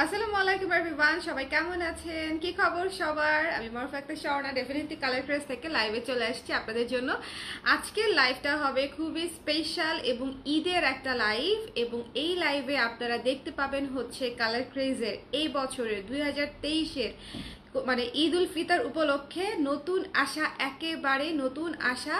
আসসালামু আলাইকুম এভরিওয়ান, সবাই কেমন আছেন? কি খবর সবার? আমি মরফাক্তা স্বর্ণা ডেফিনেটলি কালার ক্রেজ থেকে লাইভে চলে আসছি আপনাদের জন্য। আজকের লাইভটা হবে খুবই স্পেশাল এবং ঈদের একটা লাইভ, এবং এই লাইভে আপনারা দেখতে পাবেন হচ্ছে কালার ক্রেজের এই বছরের 2023-এর মানে ঈদ উল ফিতর উপলক্ষে নতুন আসা, একেবারে নতুন আসা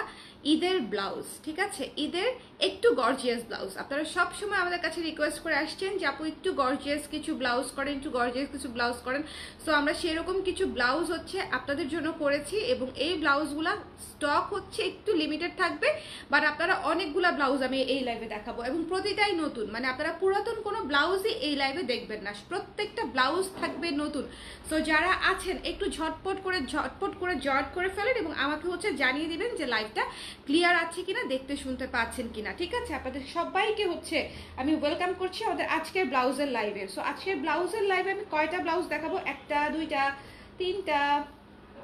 ঈদের ব্লাউজ। ঠিক আছে, ঈদের একটু গর্জিয়াস ব্লাউজ। আপনারা সব সময় আমাদের কাছে রিকোয়েস্ট করে আসছেন যে আপু একটু গর্জিয়াস কিছু ব্লাউজ করেন, একটু গর্জিয়াস কিছু ব্লাউজ করেন। সো আমরা সেরকম কিছু ব্লাউজ হচ্ছে আপনাদের জন্য করেছি, এবং এই ব্লাউজগুলা স্টক হচ্ছে একটু লিমিটেড থাকবে, বাট আপনারা অনেকগুলা ব্লাউজ আমি এই লাইভে দেখাবো, এবং প্রতিটাই নতুন। মানে আপনারা পুরাতন কোনো ব্লাউজই এই লাইভে দেখবেন না, প্রত্যেকটা ব্লাউজ থাকবে নতুন। সো যারা আছেন একটু ঝটপট করে জয়েন করে ফেলেন, এবং আমাকে হচ্ছে জানিয়ে দিবেন যে লাইভটা ক্লিয়ার আছে কিনা, দেখতে শুনতে পাচ্ছেন কিনা। ঠিক আছে, আপনাদের সবাইকে হচ্ছে আমি ওয়েলকাম করছি আমাদের আজকের ব্লাউজের লাইভে। সো আজকের ব্লাউজের লাইভে আমি কয়টা ব্লাউজ দেখাবো? একটা, দুইটা, তিনটা,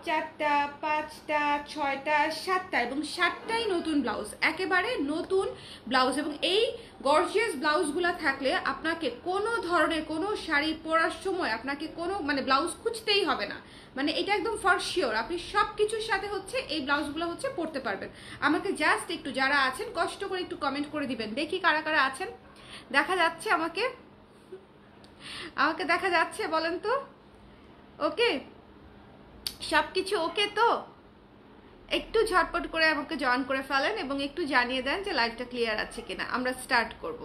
চারটা, পাঁচটা, ছয়টা, সাতটা, এবং সাতটাই নতুন ব্লাউজ, একেবারে নতুন ব্লাউজ। এবং এই গর্জিয়াস ব্লাউজগুলো থাকলে আপনাকে কোনো ধরনের কোনো শাড়ি পরার সময় আপনাকে কোনো মানে ব্লাউজ খুঁজতেই হবে না। মানে এটা একদম ফর শিওর, আপনি সব কিছুর সাথে হচ্ছে এই ব্লাউজগুলো হচ্ছে পরতে পারবেন। আমাকে জাস্ট একটু যারা আছেন কষ্ট করে একটু কমেন্ট করে দিবেন, দেখি কারা কারা আছেন। দেখা যাচ্ছে আমাকে আমাকে দেখা যাচ্ছে, বলেন তো। ওকে, সব কিছু ওকে তো? একটু ঝটপট করে আমাকে জয়েন করে ফেলেন এবং একটু জানিয়ে দেন যে লাইভটা ক্লিয়ার আছে কিনা। আমরা স্টার্ট করব,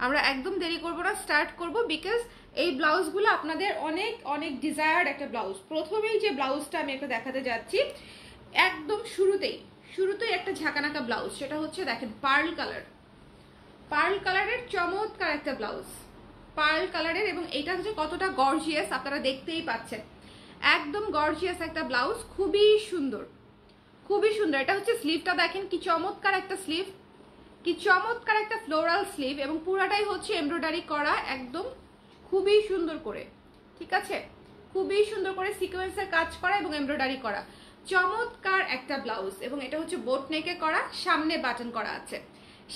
আমরা একদম দেরি করব না, স্টার্ট করব। বিকজ এই ব্লাউজগুলো আপনাদের অনেক অনেক ডিজায়ার্ড একটা ব্লাউজ। প্রথমেই যে ব্লাউজটা আমি একটা দেখাতে যাচ্ছি, একদম শুরুতেই একটা ঝাঁকানাকা ব্লাউজ, সেটা হচ্ছে দেখেন পার্ল কালারের চমৎকার একটা ব্লাউজ, পার্ল কালারের। এবং এটা হচ্ছে কতটা গর্জিয়াস আপনারা দেখতেই পাচ্ছেন, একদম গর্জিয়াস একটা ব্লাউজ, খুবই সুন্দর, খুবই সুন্দর। এটা হচ্ছে স্লিভটা দেখেন, কি চমৎকার একটা স্লিভ, কি চমৎকার একটা ফ্লোরাল স্লিভ, এবং পুরাটাই হচ্ছে এমব্রয়ডারি করা, একদম খুবই সুন্দর করে। ঠিক আছে, খুবই সুন্দর করে সিকোয়েন্সের কাজ করা এবং এমব্রয়ডারি করা, চমৎকার একটা ব্লাউজ। এবং এটা হচ্ছে বোট নেকে করা, সামনে বাটন করা আছে,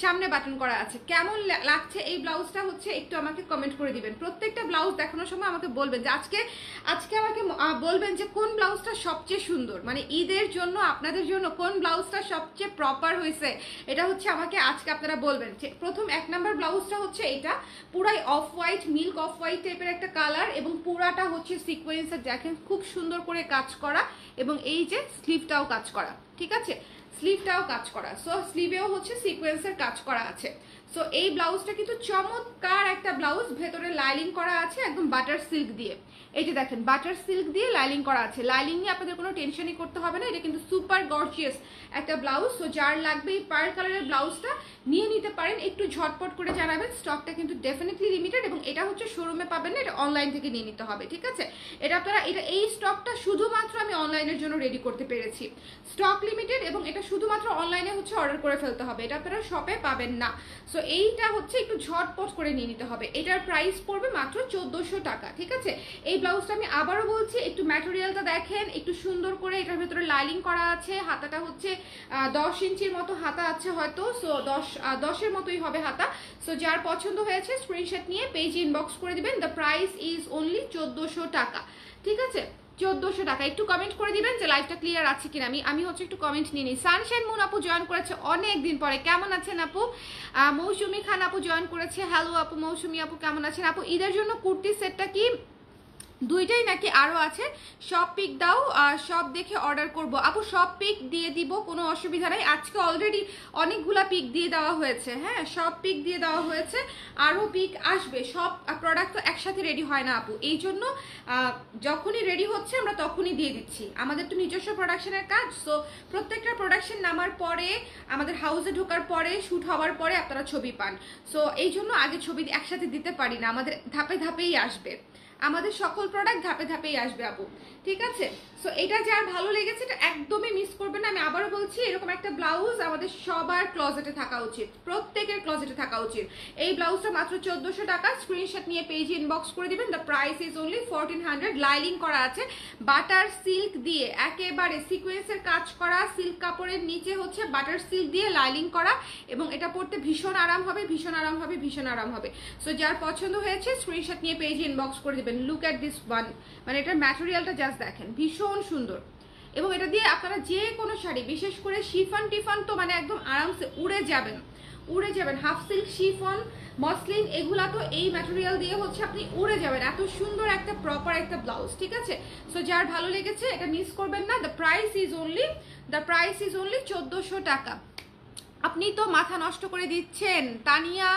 সামনে বাটন করা আছে। কেমন লাগছে এই ব্লাউজটা হচ্ছে একটু আমাকে কমেন্ট করে দিবেন। প্রত্যেকটা ব্লাউজ দেখানোর সময় আমাকে বলবেন যে আজকে আমাকে বলবেন যে কোন ব্লাউজটা সবচেয়ে সুন্দর, মানে ঈদের জন্য আপনাদের জন্য কোন ব্লাউজটা সবচেয়ে প্রপার হয়েছে, এটা হচ্ছে আমাকে আজকে আপনারা বলবেন। প্রথম 1 নাম্বার ব্লাউজটা হচ্ছে এটা, পুরাই off white, milk off white টাইপের একটা কালার, এবং পুরাটা হচ্ছে সিকোয়েন্সের দেখেন খুব সুন্দর করে কাজ করা, এবং এই যে স্লিভটাও কাজ করা। ঠিক আছে, স্লিভটাও কাজ করা, সো স্লিভেও হচ্ছে সিকোয়েন্সের কাজ করা আছে। সো এই ব্লাউজটা কিন্তু চমৎকার একটা ব্লাউজ, ভেতরে লাইলিং করা আছে একদম বাটার সিল্ক দিয়ে। এই যে দেখেন বাটার সিল্ক দিয়ে লাইলিং করা আছে, লাইলিং নিয়ে আপনাদের কোনো টেনশনই করতে হবে না। এটা কিন্তু সুপার গর্জিয়াস একটা ব্লাউজ। সো যার লাগবে এই পার্ল কালারের ব্লাউজটা নিয়ে নিতে পারেন, একটু ঝটপট করে জানাবেন। স্টকটা কিন্তু ডেফিনেটলি লিমিটেড, এবং এটা হচ্ছে শোরুমে পাবেন না, এটা অনলাইন থেকে নিয়ে নিতে হবে। ঠিক আছে, এটা আপনারা এই স্টকটা শুধুমাত্র আমি অনলাইনের জন্য রেডি করতে পেরেছি, স্টক লিমিটেড, এবং এটা শুধুমাত্র অনলাইনে হচ্ছে অর্ডার করে ফেলতে হবে, এটা আপনারা শপে পাবেন না। সো এইটা হচ্ছে একটু ঝটপট করে নিয়ে নিতে হবে। এটার প্রাইস পড়বে মাত্র 1400 টাকা। ঠিক আছে, এই ব্লাউজটা আমি আবারও বলছি, একটু ম্যাটেরিয়ালটা দেখেন, একটু সুন্দর করে এটার ভেতরে লাইলিং করা আছে। হাতাটা হচ্ছে 10 ইঞ্চির মতো হাতা আছে হয়তো, সো 10-এর মতোই হবে হাতা। সো যার পছন্দ হয়েছে স্ক্রিনশট নিয়ে পেজ ইনবক্স করে দিবেন। দ্য প্রাইস ইজ অনলি 1400 টাকা। ঠিক আছে, 1400 টাকা। একটু কমেন্ট করে দিবেন যে লাইভটা ক্লিয়ার আছে কিনা। আমি হচ্ছে একটু কমেন্ট নিয়ে নিই। সানশাইন মুন আপু জয়েন করেছে অনেক দিন পরে, কেমন আছেন আপু? মৌসুমি খান আপু জয়েন করেছে, হ্যালো আপু। মৌসুমি আপু কেমন আছেন আপু? ঈদের জন্য কুর্তি সেটটা কি দুইটাই নাকি আরো আছে? সব পিক দাও, সব দেখে অর্ডার করব আপু। সব পিক দিয়ে দিব, কোনো অসুবিধা নাই। আজকে অলরেডি অনেকগুলা পিক দিয়ে দেওয়া হয়েছে, হ্যাঁ সব পিক দিয়ে দেওয়া হয়েছে, আরো পিক আসবে। সব প্রোডাক্ট তো একসাথে রেডি হয় না আপু, এই জন্য যখনই রেডি হচ্ছে আমরা তখনই দিয়ে দিচ্ছি। আমাদের তো নিজস্ব প্রোডাকশনের কাজ, সো প্রত্যেকটা প্রোডাকশন নামার পরে, আমাদের হাউসে ঢোকার পরে, শুট হওয়ার পরে আপনারা ছবি পান। সো এই জন্য আগে ছবি একসাথে দিতে পারি না, আমাদের ধাপে ধাপেই আসবে, আমাদের সকল প্রোডাক্ট ধাপে ধাপেই আসবে আপু। ঠিক আছে। সো এটা যার ভালো লেগেছে এটা একদমই মিস করবেন না। আমি আবারও বলছি, এরকম একটা ব্লাউজ আমাদের সবার ক্লোজেটে থাকা উচিত, প্রত্যেকের ক্লোজেটে থাকা উচিত। এই ব্লাউজটা মাত্র 1400 টাকা। স্ক্রিনশট নিয়ে পেজে ইনবক্স করে দিবেন। The price is only 1400। লাইলিং করা আছে বাটার সিল্ক দিয়ে, একেবারে সিকোয়েন্সের কাজ করা, সিল্ক কাপড়ের নিচে হচ্ছে বাটার সিল্ক দিয়ে লাইলিং করা, এবং এটা পরতে ভীষণ আরাম হবে, ভীষণ আরাম হবে, ভীষণ আরাম হবে। সো যার পছন্দ হয়েছে স্ক্রিনশট নিয়ে পেজে ইনবক্স করে দিবেন। লুক অ্যাট দিস ওয়ান, মানে এটার ম্যাটেরিয়ালটা জাস্ট দেখেন, ভীষণ সুন্দর। এবং এটা দিয়ে আপনারা যে কোনো শাড়ি, বিশেষ করে শিফন টিফন তো মানে একদম আরামসে উড়ে যাবেন, উড়ে যাবেন। হাফ সিল্ক, শিফন, মসলিন, এগুলা তো এই ম্যাটেরিয়াল দিয়ে হচ্ছে আপনি উড়ে যাবেন। এত সুন্দর একটা প্রপার একটা ব্লাউজ, ঠিক আছে। সো যার ভালো লেগেছে এটা মিস করবেন না। দ্য প্রাইস ইজ অনলি 1400 টাকা। আপনি তো মাথা নষ্ট করে দিচ্ছেন তানিয়া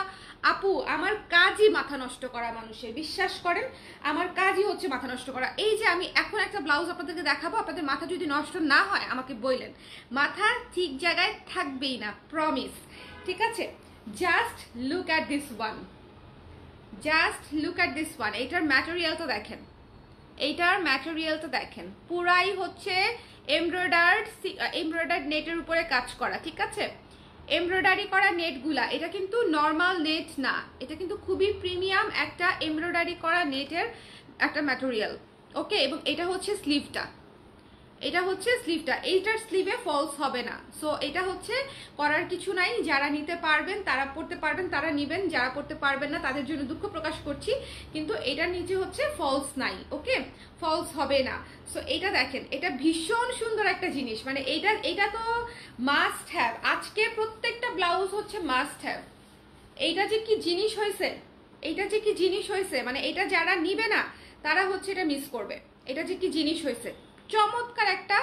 আপু, আমার কাজই মাথা নষ্ট করা মানুষের, বিশ্বাস করেন আমার কাজই হচ্ছে মাথা নষ্ট করা। এই যে আমি এখন একটা ব্লাউজ আপনাদেরকে দেখাবো, আপনাদের মাথা যদি নষ্ট না হয় আমাকে বললেন, মাথা ঠিক জায়গায় থাকবেই না, প্রমিস, ঠিক আছে। Just look at this one, just look at this one. এইটার ম্যাটেরিয়ালটা দেখেন, এইটার ম্যাটেরিয়ালটা দেখেন, পুরাই হচ্ছে এমব্রয়ডার্ড নেটের উপরে কাজ করা, ঠিক আছে। এমব্রয়ডারি করা নেটগুলা, এটা কিন্তু নর্মাল নেট না, এটা কিন্তু খুবই প্রিমিয়াম একটা এমব্রয়ডারি করা নেটের একটা ম্যাটেরিয়াল, ওকে। এবং এটা হচ্ছে স্লিভটা, এটা হচ্ছে স্লিভটা, এইটার স্লিভে ফলস হবে না। সো এটা হচ্ছে করার কিছু নাই, যারা নিতে পারবেন তারা পড়তে পারবেন, তারা নিবেন, যারা পড়তে পারবেন না তাদের জন্য দুঃখ প্রকাশ করছি, কিন্তু এটার নিচে হচ্ছে ফলস নাই, ওকে, ফলস হবে না। সো এটা দেখেন, এটা ভীষণ সুন্দর একটা জিনিস, মানে এটা তো মাস্ট হ্যাভ, আজকে প্রত্যেকটা ব্লাউজ হচ্ছে মাস্ট হ্যাভ। এইটা যে কি জিনিস হয়েছে, এইটা যে কি জিনিস হয়েছে, মানে এটা যারা নিবে না তারা হচ্ছে এটা মিস করবে। এটা যে কি জিনিস হয়েছে, চমৎকার একটা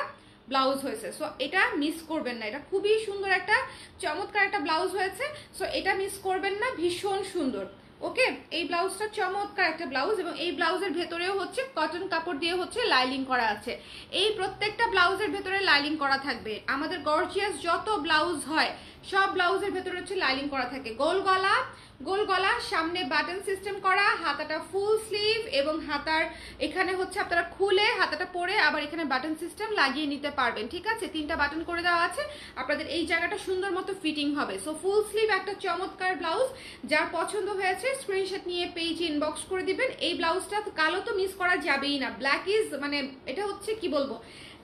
ব্লাউজ হয়েছে। সো এটা মিস করবেন না, এটা খুবই সুন্দর একটা চমৎকার একটা ব্লাউজ হয়েছে। সো এটা মিস করবেন না, ভীষণ সুন্দর, ওকে। এই ব্লাউজটা চমৎকার একটা ব্লাউজ, এবং এই ব্লাউজের ভেতরেও হচ্ছে কটন কাপড় দিয়ে হচ্ছে লাইলিং করা আছে। এই প্রত্যেকটা ব্লাউজের ভেতরে লাইলিং করা থাকবে। আমাদের গর্জিয়াস যত ব্লাউজ হয় সব ব্লাউজের ভেতরে হচ্ছে লাইলিং করা থাকে। গোল গলা, সামনে বাটন সিস্টেম করা, হাতাটা ফুল স্লিভ, এবং হাতার এখানে হচ্ছে আপনারা খুলে হাতাটা পরে আবার এখানে বাটন সিস্টেম লাগিয়ে নিতে পারবেন, ঠিক আছে। 3টা বাটন করে দেওয়া আছে, আপনাদের এই জায়গাটা সুন্দর মতো ফিটিং হবে। সো ফুল স্লিভ একটা চমৎকার ব্লাউজ, যার পছন্দ হয়েছে স্ক্রিনশট নিয়ে পেজ ইনবক্স করে দিবেন। এই ব্লাউজটা কালো তো মিস করা যাবেই না, ব্ল্যাক ইজ মানে এটা হচ্ছে কি বলবো,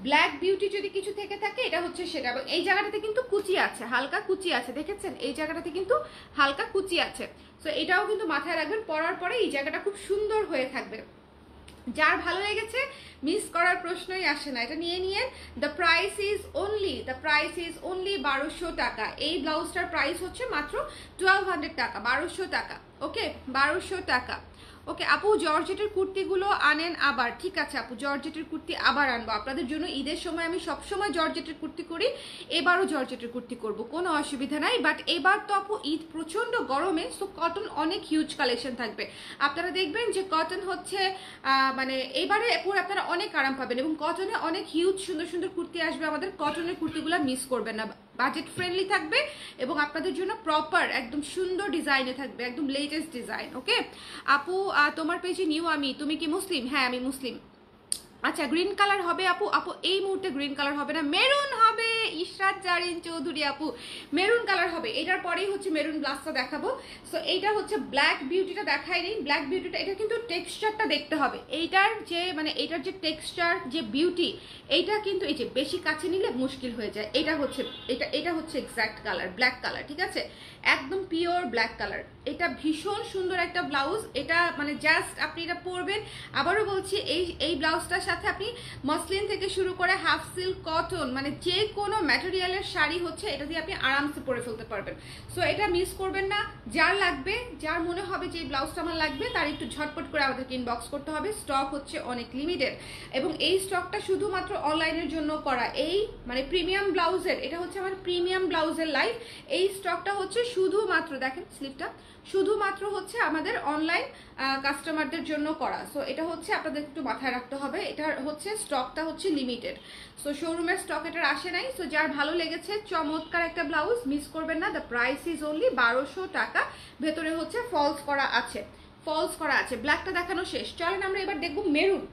ব্ল্যাক বিউটি যদি কিছু থেকে থাকে এটা হচ্ছে সেটা। এবং এই জায়গাটাতে কিন্তু কুচি আছে, হালকা কুচি আছে, দেখেছেন এই জায়গাটাতে কিন্তু হালকা কুচি আছে। সো এটাও কিন্তু মাথায় রাখবেন, পরার পরে এই জায়গাটা খুব সুন্দর হয়ে থাকবে। যার ভালো লেগেছে মিস করার প্রশ্নই আসে না, এটা নিয়ে নিয়ে। দ্য প্রাইস ইজ অনলি 1200 টাকা। এই ব্লাউজটার প্রাইস হচ্ছে মাত্র 1200 টাকা, 1200 টাকা, ওকে, 1200 টাকা, ওকে। আপু জর্জেটের কুর্তিগুলো আনেন আবার, ঠিক আছে আপু, জর্জেটের কুর্তি আবার আনবো আপনাদের জন্য। ঈদের সময় আমি সবসময় জর্জেটের কুর্তি করি, এবারও জর্জেটের কুর্তি করব, কোনো অসুবিধা নাই। বাট এবার তো আপু ঈদ প্রচন্ড গরমে, সো কটন অনেক হিউজ কালেকশন থাকবে। আপনারা দেখবেন যে কটন হচ্ছে মানে এবারে পরে আপনারা অনেক আরাম পাবেন, এবং কটনে অনেক হিউজ সুন্দর সুন্দর কুর্তি আসবে আমাদের। কটনের কুর্তিগুলো মিস করবেন না, বাজেট ফ্রেন্ডলি থাকবে এবং আপনাদের জন্য প্রপার একদম সুন্দর ডিজাইনে থাকবে, একদম লেটেস্ট ডিজাইন, ওকে। আপু তোমার পেজে নিউ আমি, তুমি কি মুসলিম? হ্যাঁ আমি মুসলিম। আচ্ছা গ্রিন কালার হবে আপু? আপু এই মুহূর্তে গ্রিন কালার হবে না, মেরুন হবে। ইশরাত জারিন চৌধুরী আপু মেরুন কালার হবে, এটার পরেই হচ্ছে মেরুন ব্লাউজটা দেখাবো। সো এইটা হচ্ছে ব্ল্যাক বিউটিটা দেখাই নেই, ব্ল্যাক বিউটিটা এটা কিন্তু টেক্সচারটা দেখতে হবে, এইটার যে মানে এইটার যে টেক্সচার যে বিউটি, এইটা কিন্তু এই যে বেশি কাছে নিলে মুশকিল হয়ে যায়। এটা হচ্ছে এটা হচ্ছে এক্স্যাক্ট কালার, ব্ল্যাক কালার, ঠিক আছে, একদম পিওর ব্ল্যাক কালার। এটা ভীষণ সুন্দর একটা ব্লাউজ, এটা মানে জাস্ট আপনি এটা পরবেন। আবারও বলছি এই ব্লাউজটার সাথে আপনি মসলিন থেকে শুরু করে হাফ সিল্ক, কটন, মানে যে কোনো ম্যাটেরিয়ালের শাড়ি হচ্ছে এটা দিয়ে আপনি আরামসে পরে ফেলতে পারবেন। সো এটা মিস করবেন না। যার লাগবে, যার মনে হবে যে এই ব্লাউজটা আমার লাগবে, তার একটু ঝটপট করে আমাদেরকে ইনবক্স করতে হবে। স্টক হচ্ছে অনেক লিমিটেড, এবং এই স্টকটা শুধুমাত্র অনলাইনের জন্য করা। এই মানে প্রিমিয়াম ব্লাউজের, এটা হচ্ছে আমার প্রিমিয়াম ব্লাউজের লাইভ। এই স্টকটা হচ্ছে শুধুমাত্র, দেখেন স্লিপটা, শুধুমাত্র হচ্ছে আমাদের অনলাইন কাস্টমারদের জন্য করা। সো এটা হচ্ছে আপনাদের একটু মাথায় রাখতে হবে, এটার হচ্ছে স্টকটা হচ্ছে লিমিটেড। সো শোরুমের স্টক এটার আসে নাই। সো যার ভালো লেগেছে চমৎকার একটা ব্লাউজ, মিস করবেন না। দ্য প্রাইস ইজ অনলি 1200 টাকা। ভেতরে হচ্ছে ফলস করা আছে, ফলস করা আছে। ব্ল্যাকটা দেখানো শেষ, চলেন আমরা এবার দেখবো মেরুন।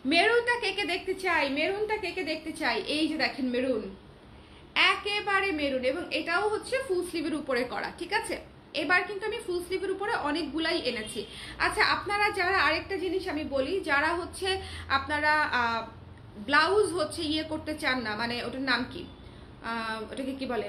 মেরুনটা কে কে দেখতে চাই, মেরুনটা কে কে দেখতে চাই। এই যে দেখেন মেরুন, একেবারে মেরুন, এবং এটাও হচ্ছে ফুল স্লিভের উপরে করা, ঠিক আছে। এবার কিন্তু আমি ফুল স্লিভের উপরে অনেকগুলাই এনেছি। আচ্ছা, আপনারা যারা, আরেকটা জিনিস আমি বলি, যারা হচ্ছে আপনারা ব্লাউজ হচ্ছে ইয়ে করতে চান না, মানে ওটার নাম কি, ওটাকে কি বলে,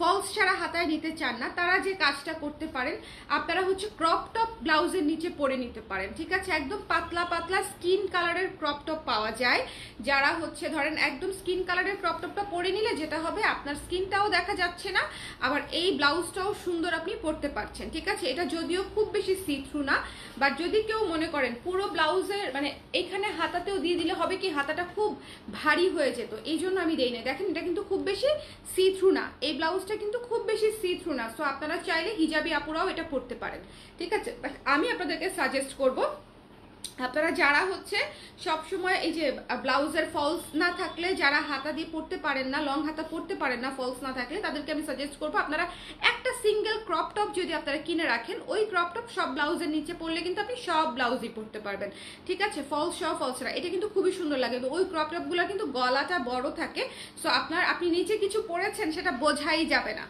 ফলস ছাড়া হাতায় নিতে চান না, তারা যে কাজটা করতে পারেন, আপনারা হচ্ছে ক্রপ টপ ব্লাউজের নিচে পরে নিতে পারেন, ঠিক আছে। একদম পাতলা পাতলা স্কিন কালারের ক্রপ টপ পাওয়া যায়। যারা হচ্ছে ধরেন একদম স্কিন কালারের ক্রপ টপটা পরে নিলে যেটা হবে, আপনার স্কিনটাও দেখা যাচ্ছে না, আবার এই ব্লাউজটাও সুন্দর আপনি পরতে পারছেন, ঠিক আছে। এটা যদিও খুব বেশি সি থ্রু না, বাট যদি কেউ মনে করেন পুরো ব্লাউজের মানে এখানে হাতাতেও দিয়ে দিলে হবে কি, হাতাটা খুব ভারী হয়ে যেত, এই জন্য আমি দেই না। দেখেন এটা কিন্তু খুব বেশি সি থ্রু না, এই ব্লাউজটা কিন্তু খুব বেশি সি থ্রু না। সো আপনারা চাইলে হিজাবি আপুরাও এটা পরতে পারেন, ঠিক আছে। বাট আমি আপনাদেরকে সাজেস্ট করব, আপনারা যারা হচ্ছে সব সময় এই যে ব্লাউজের ফলস না থাকলে, যারা হাতা দিয়ে পরতে পারেন না, লং হাতা পরতে পারেন না ফলস না থাকলে, তাদেরকে আমি সাজেস্ট করবো আপনারা একটা সিঙ্গেল ক্রপ টপ যদি আপনারা কিনে রাখেন, ওই ক্রপ টপ সব ব্লাউজের নিচে পরলে কিন্তু আপনি সব ব্লাউজই পরতে পারবেন, ঠিক আছে। ফলস সহ ফলসরা এটা কিন্তু খুবই সুন্দর লাগে। ওই ক্রপ টপগুলো কিন্তু গলাটা বড় থাকে, সো আপনি নিচে কিছু পরেছেন সেটা বোঝাই যাবে না,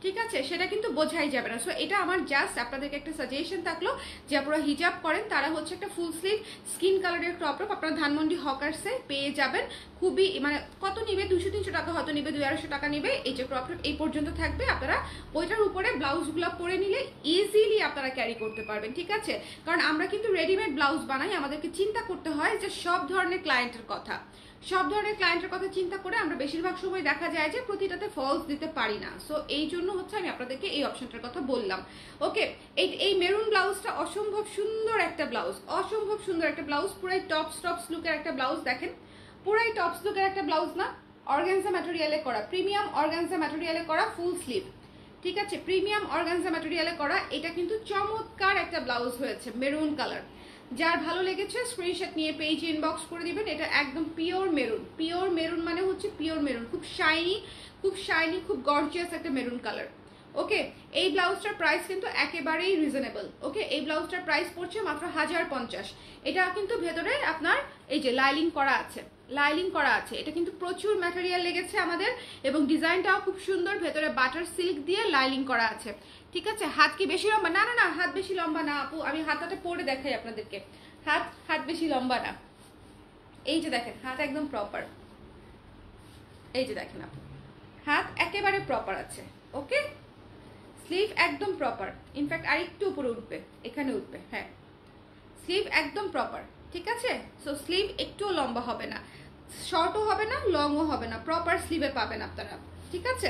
ঠিক আছে, সেটা কিন্তু বোঝাই যাবে না। সো এটা আমার জাস্ট আপনাদেরকে একটা সাজেশন থাকলো, যে আপনারা হিজাব করেন তারা হচ্ছে একটা ফুল স্লিভ স্কিন কালারের ক্রপ টপ আপনারা ধানমন্ডি হকার্সে পেয়ে যাবেন। খুবই মানে কত নিবে, 200-300 টাকা হয়তো নিবে, 200-250 টাকা নিবে। এই যে ক্রপ টপ এই পর্যন্ত থাকবে, আপনারা ওইটার উপরে ব্লাউজগুলো পরে নিলে ইজিলি আপনারা ক্যারি করতে পারবেন, ঠিক আছে। কারণ আমরা কিন্তু রেডিমেড ব্লাউজ বানাই, আমাদেরকে চিন্তা করতে হয় যে সব ধরনের ক্লায়েন্টের কথা, সব ধরনের ক্লায়েন্টের কথা চিন্তা করে আমরা বেশিরভাগ সময় দেখা যায় যে প্রতিটাতে ফলস দিতে পারি না। সো এই জন্য হচ্ছে আমি আপনাদেরকে এই অপশনটার কথা বললাম। ওকে, এই মেরুন ব্লাউজটা অসম্ভব সুন্দর একটা ব্লাউজ, অসম্ভব সুন্দর একটা ব্লাউজ, পুরাই টপস লুকের একটা ব্লাউজ। দেখেন পুরাই টপস লুকের একটা ব্লাউজ না, অর্গানজা ম্যাটেরিয়ালে করা, প্রিমিয়াম অর্গানজা ম্যাটেরিয়ালে করা ফুল স্লিভ, ঠিক আছে, প্রিমিয়াম অর্গানজা ম্যাটেরিয়ালে করা। এটা কিন্তু চমৎকার একটা ব্লাউজ হয়েছে, মেরুন কালার। যার ভালো লেগেছে স্ক্রিনশট নিয়ে পেজ ইনবক্স করে দিবেন। এটা একদম পিওর মেরুন, পিওর মেরুন মানে হচ্ছে পিওর মেরুন, খুব শাইনি, খুব শাইনি, খুব গর্জিয়াস একটা মেরুন কালার। ওকে, এই ব্লাউজটার প্রাইস কিন্তু একেবারেই রিজনেবল। ওকে, এই ব্লাউজটার প্রাইস পড়ছে মাত্র 1050। এটা কিন্তু ভেতরে আপনার এই যে লাইলিং করা আছে, লাইলিং করা আছে, এটা কিন্তু প্রচুর ম্যাটেরিয়াল লেগেছে আমাদের, এবং ডিজাইনটাও খুব সুন্দর, ভেতরে বাটার সিল্ক দিয়ে লাইলিং করা আছে, ঠিক আছে। হাত কি বেশি লম্বা? না না না, হাত বেশি লম্বা না আপু, আমি হাতটা পরে দেখাই আপনাদেরকে। হাত বেশি লম্বা না, এই যে দেখেন হাত একদম প্রপার, এই যে দেখেন আপু হাত একেবারে প্রপার আছে। ওকে, স্লিভ একদম প্রপার, ইনফ্যাক্ট আরেকটু উপরে উঠবে, এখানে উঠবে, হ্যাঁ, স্লিভ একদম প্রপার, ঠিক আছে। সো স্লিভ একটুও লম্বা হবে না, শর্টও হবে না, লংও হবে না, প্রপার স্লিভে পাবেন আপনারা, ঠিক আছে।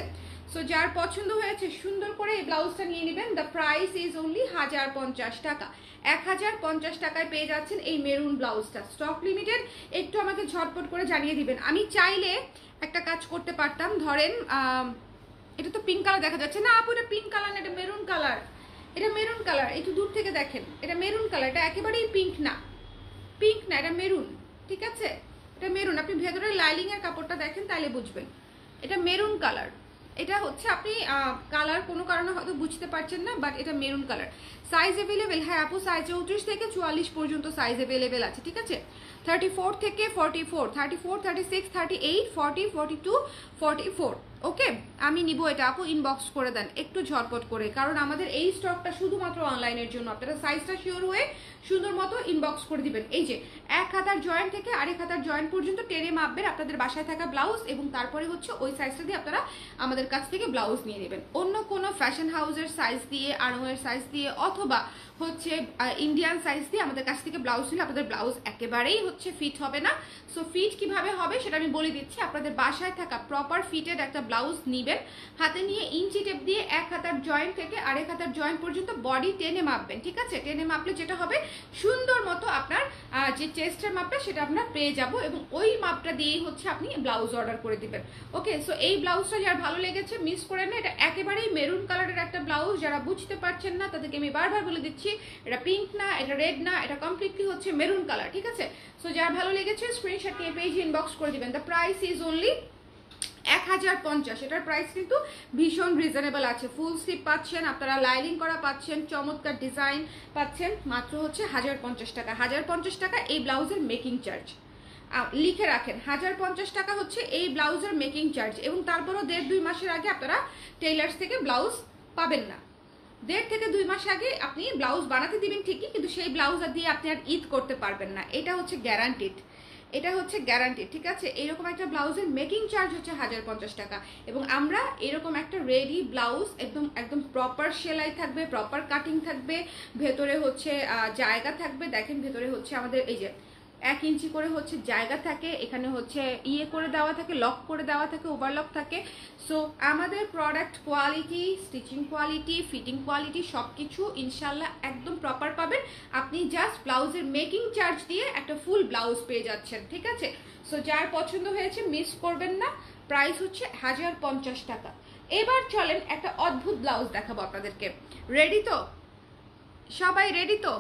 সো যার পছন্দ হয়েছে সুন্দর করে এই ব্লাউজটা নিয়ে নেবেন। দ্য প্রাইস ইজ অনলি 1050 টাকা, 1050 টাকায় পেয়ে যাচ্ছেন এই মেরুন ব্লাউজটা। স্টক লিমিটেড, একটু আমাকে ঝটপট করে জানিয়ে দিবেন। আমি চাইলে একটা কাজ করতে পারতাম, ধরেন এটা তো পিঙ্ক কালার দেখা যাচ্ছে না আপু, এটা পিঙ্ক কালার না, এটা মেরুন কালার, এটা মেরুন কালার, একটু দূর থেকে দেখেন, এটা মেরুন কালার, এটা একেবারেই পিঙ্ক না, পিঙ্ক না, এটা মেরুন, ঠিক আছে, এটা মেরুন। আপনি ভেতরের লাইলিং এর কাপড়টা দেখেন তাহলে বুঝবেন, এটা মেরুন কালার। এটা হচ্ছে আপনি কালার কোনো কারণে হয়তো বুঝতে পারছেন না, বাট এটা মেরুন কালার। সাইজ অ্যাভেলেবেল, হ্যাঁ আপু, সাইজ 34 থেকে 44 পর্যন্ত সাইজ অ্যাভেলেবেল আছে, ঠিক আছে। 34 থেকে 44, 34, 36, 38, 40, 42, 44। ওকে, আমি নিব এটা আপু, ইনবক্স করে দেন একটু ঝটপট করে, কারণ আমাদের এই স্টকটা শুধুমাত্র অনলাইনের জন্য। আপনারা সাইজটা শিওর হয়ে সুন্দর মতো ইনবক্স করে দিবেন। এই যে এক হাতার জয়েন্ট থেকে আরেক হাতার জয়েন্ট পর্যন্ত টেনে মাপবেন আপনাদের বাসায় থাকা ব্লাউজ, এবং তারপরে হচ্ছে ওই সাইজটা দিয়ে আপনারা আমাদের কাছ থেকে ব্লাউজ নিয়ে নেবেন। অন্য কোনো ফ্যাশন হাউসের সাইজ দিয়ে, আড়ংয়ের সাইজ দিয়ে, অথবা হচ্ছে ইন্ডিয়ান সাইজ দিয়ে আমাদের কাছ থেকে ব্লাউজ নিলে আপনাদের ব্লাউজ একেবারেই হচ্ছে ফিট হবে না। সো ফিট কিভাবে হবে সেটা আমি বলে দিচ্ছি। আপনাদের বাসায় থাকা প্রপার ফিটেড একটা ব্লাউজ নিবেন, হাতে নিয়ে ইঞ্চি টেপ দিয়ে এক হাতার জয়েন্ট থেকে আরেক হাতার জয়েন্ট পর্যন্ত বডি টেনে মাপবেন, ঠিক আছে। টেনে মাপলে যেটা হবে, সুন্দর মতো আপনার যে চেস্টের মাপটা সেটা আপনার পেয়ে যাব, এবং ওই মাপটা দিয়েই হচ্ছে আপনি ব্লাউজ অর্ডার করে দিবেন। ওকে, সো এই ব্লাউজটা যার ভালো লেগেছে মিস করে না, এটা একেবারেই মেরুন কালারের একটা ব্লাউজ। যারা বুঝতে পারছেন না তাদেরকে আমি বারবার বলে দিচ্ছি, এটা পিঙ্ক না, এটা রেড না, এটা কমপ্লিটলি হচ্ছে মেরুন কালার, ঠিক আছে। সো যার ভালো লেগেছে স্ক্রিনশট নিয়ে পেজ ইনবক্স করে দিবেন। The price is only 1050। এটার প্রাইস কিন্তু ভীষণ রিজনেবল আছে। ফুল স্লিভ পাচ্ছেন আপনারা, লাইনিং করা পাচ্ছেন, চমৎকার ডিজাইন পাচ্ছেন, মাত্র হচ্ছে 1050 টাকা। 1050 টাকা এই ব্লাউজের মেকিং চার্জ, লিখে রাখেন। 1050 টাকা হচ্ছে এই ব্লাউজের মেকিং চার্জ। এবং তারপরও 1.5-2 মাসের আগে আপনারা টেইলার্স থেকে ব্লাউজ পাবেন না। 1.5 থেকে 2 মাস আগে আপনি ব্লাউজ বানাতে দিবেন ঠিকই, কিন্তু সেই ব্লাউজ দিয়ে আপনি আর ঈদ করতে পারবেন না। এটা হচ্ছে গ্যারান্টিড, এটা হচ্ছে গ্যারান্টি, ঠিক আছে। এইরকম একটা ব্লাউজের মেকিং চার্জ হচ্ছে 1050 টাকা। এবং আমরা এরকম একটা রেডি ব্লাউজ একদম একদম প্রপার সেলাই থাকবে, প্রপার কাটিং থাকবে, ভেতরে হচ্ছে জায়গা থাকবে। দেখেন ভেতরে হচ্ছে আমাদের এই যে 1 ইঞ্চি করে হচ্ছে জায়গা থাকে, এখানে হচ্ছে ইয়ে করে দেওয়া থাকে, লক করে দেওয়া থাকে, ওভারলক থাকে। সো আমাদের product quality, stitching quality, fitting quality সবকিছু ইনশাল্লাহ একদম প্রপার পাবেন। আপনি জাস্ট ব্লাউজের মেকিং চার্জ দিয়ে একটা ফুল ব্লাউজ পেয়ে যাচ্ছেন, ঠিক আছে। সো যার পছন্দ হয়েছে মিস করবেন না। প্রাইস হচ্ছে 1050 টাকা। এবার চলেন একটা অদ্ভুত ব্লাউজ দেখাবো আপনাদেরকে। রেডি তো সবাই? রেডি তো?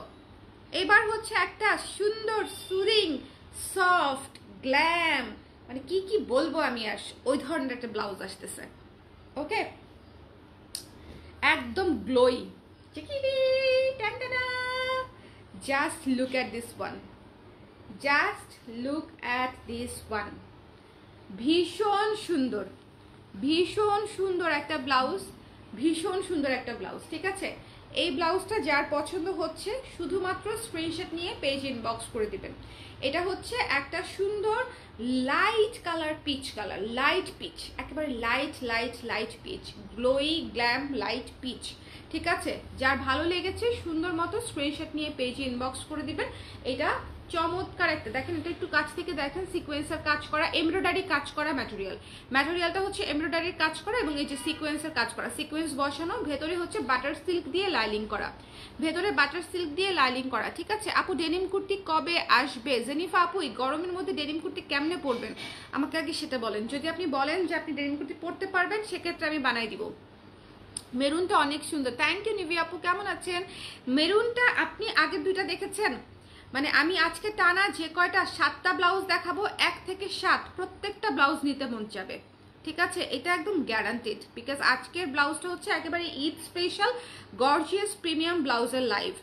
এবার হচ্ছে একটা সুন্দর সুদিং সফট গ্ল্যাম, মানে কি কি বলবো আমি, ওই ধরনের একটা ব্লাউজ আসতেছে। ওকে, একদম glowy, just look at this one, just look at this one. ভীষণ সুন্দর, ভীষণ সুন্দর একটা ব্লাউজ, ভীষণ সুন্দর একটা ব্লাউজ, ঠিক আছে। এই ব্লাউজটা যার পছন্দ হচ্ছে শুধুমাত্র স্ক্রিনশট নিয়ে পেজ ইনবক্স করে দিবেন। এটা হচ্ছে একটা সুন্দর light colour, peach colour, light peach, একেবারে light light light peach, glowy glam light peach, ঠিক আছে। যার ভালো লেগেছে সুন্দর মতো স্ক্রিনশট নিয়ে পেজে ইনবক্স করে দিবেন। এটা চমৎকার একটা, দেখেন এটা একটু কাছ থেকে দেখেন, সিকোয়েন্সের কাজ করা, এমব্রয়ডারি কাজ করা ম্যাটেরিয়াল, ম্যাটেরিয়ালটা হচ্ছে এমব্রয়ডারির কাজ করা এবং এই যে সিকোয়েন্সের কাজ করা, সিকোয়েন্স বসানো, ভেতরে হচ্ছে বাটার সিল্ক দিয়ে লাইলিং করা, ভেতরে বাটার সিল্ক দিয়ে লাইলিং করা, ঠিক আছে। আপু ডেনিম কুর্তি কবে আসবে? জেনিফা আপু এই গরমের মধ্যে ডেনিম কুর্তি কেমনে পরবেন আমাকে আগে সেটা বলেন। যদি আপনি বলেন যে আপনি ডেনিম কুর্তি পরতে পারবেন সেক্ষেত্রে আমি বানাই দিব। মেরুনটা অনেক সুন্দর, থ্যাংক ইউ নিভি আপু, কেমন আছেন? মেরুনটা আপনি আগের দুইটা দেখেছেন, মানে আমি আজকে টানা যে কয়টা 7টা ব্লাউজ দেখাবো, 1 থেকে 7 প্রত্যেকটা ব্লাউজ নিতে মন যাবে, ঠিক আছে। এটা একদম গ্যারান্টিড, বিকজ আজকের ব্লাউজটা হচ্ছে একেবারে ঈদ স্পেশাল গর্জিয়াস প্রিমিয়াম ব্লাউজের লাইভ,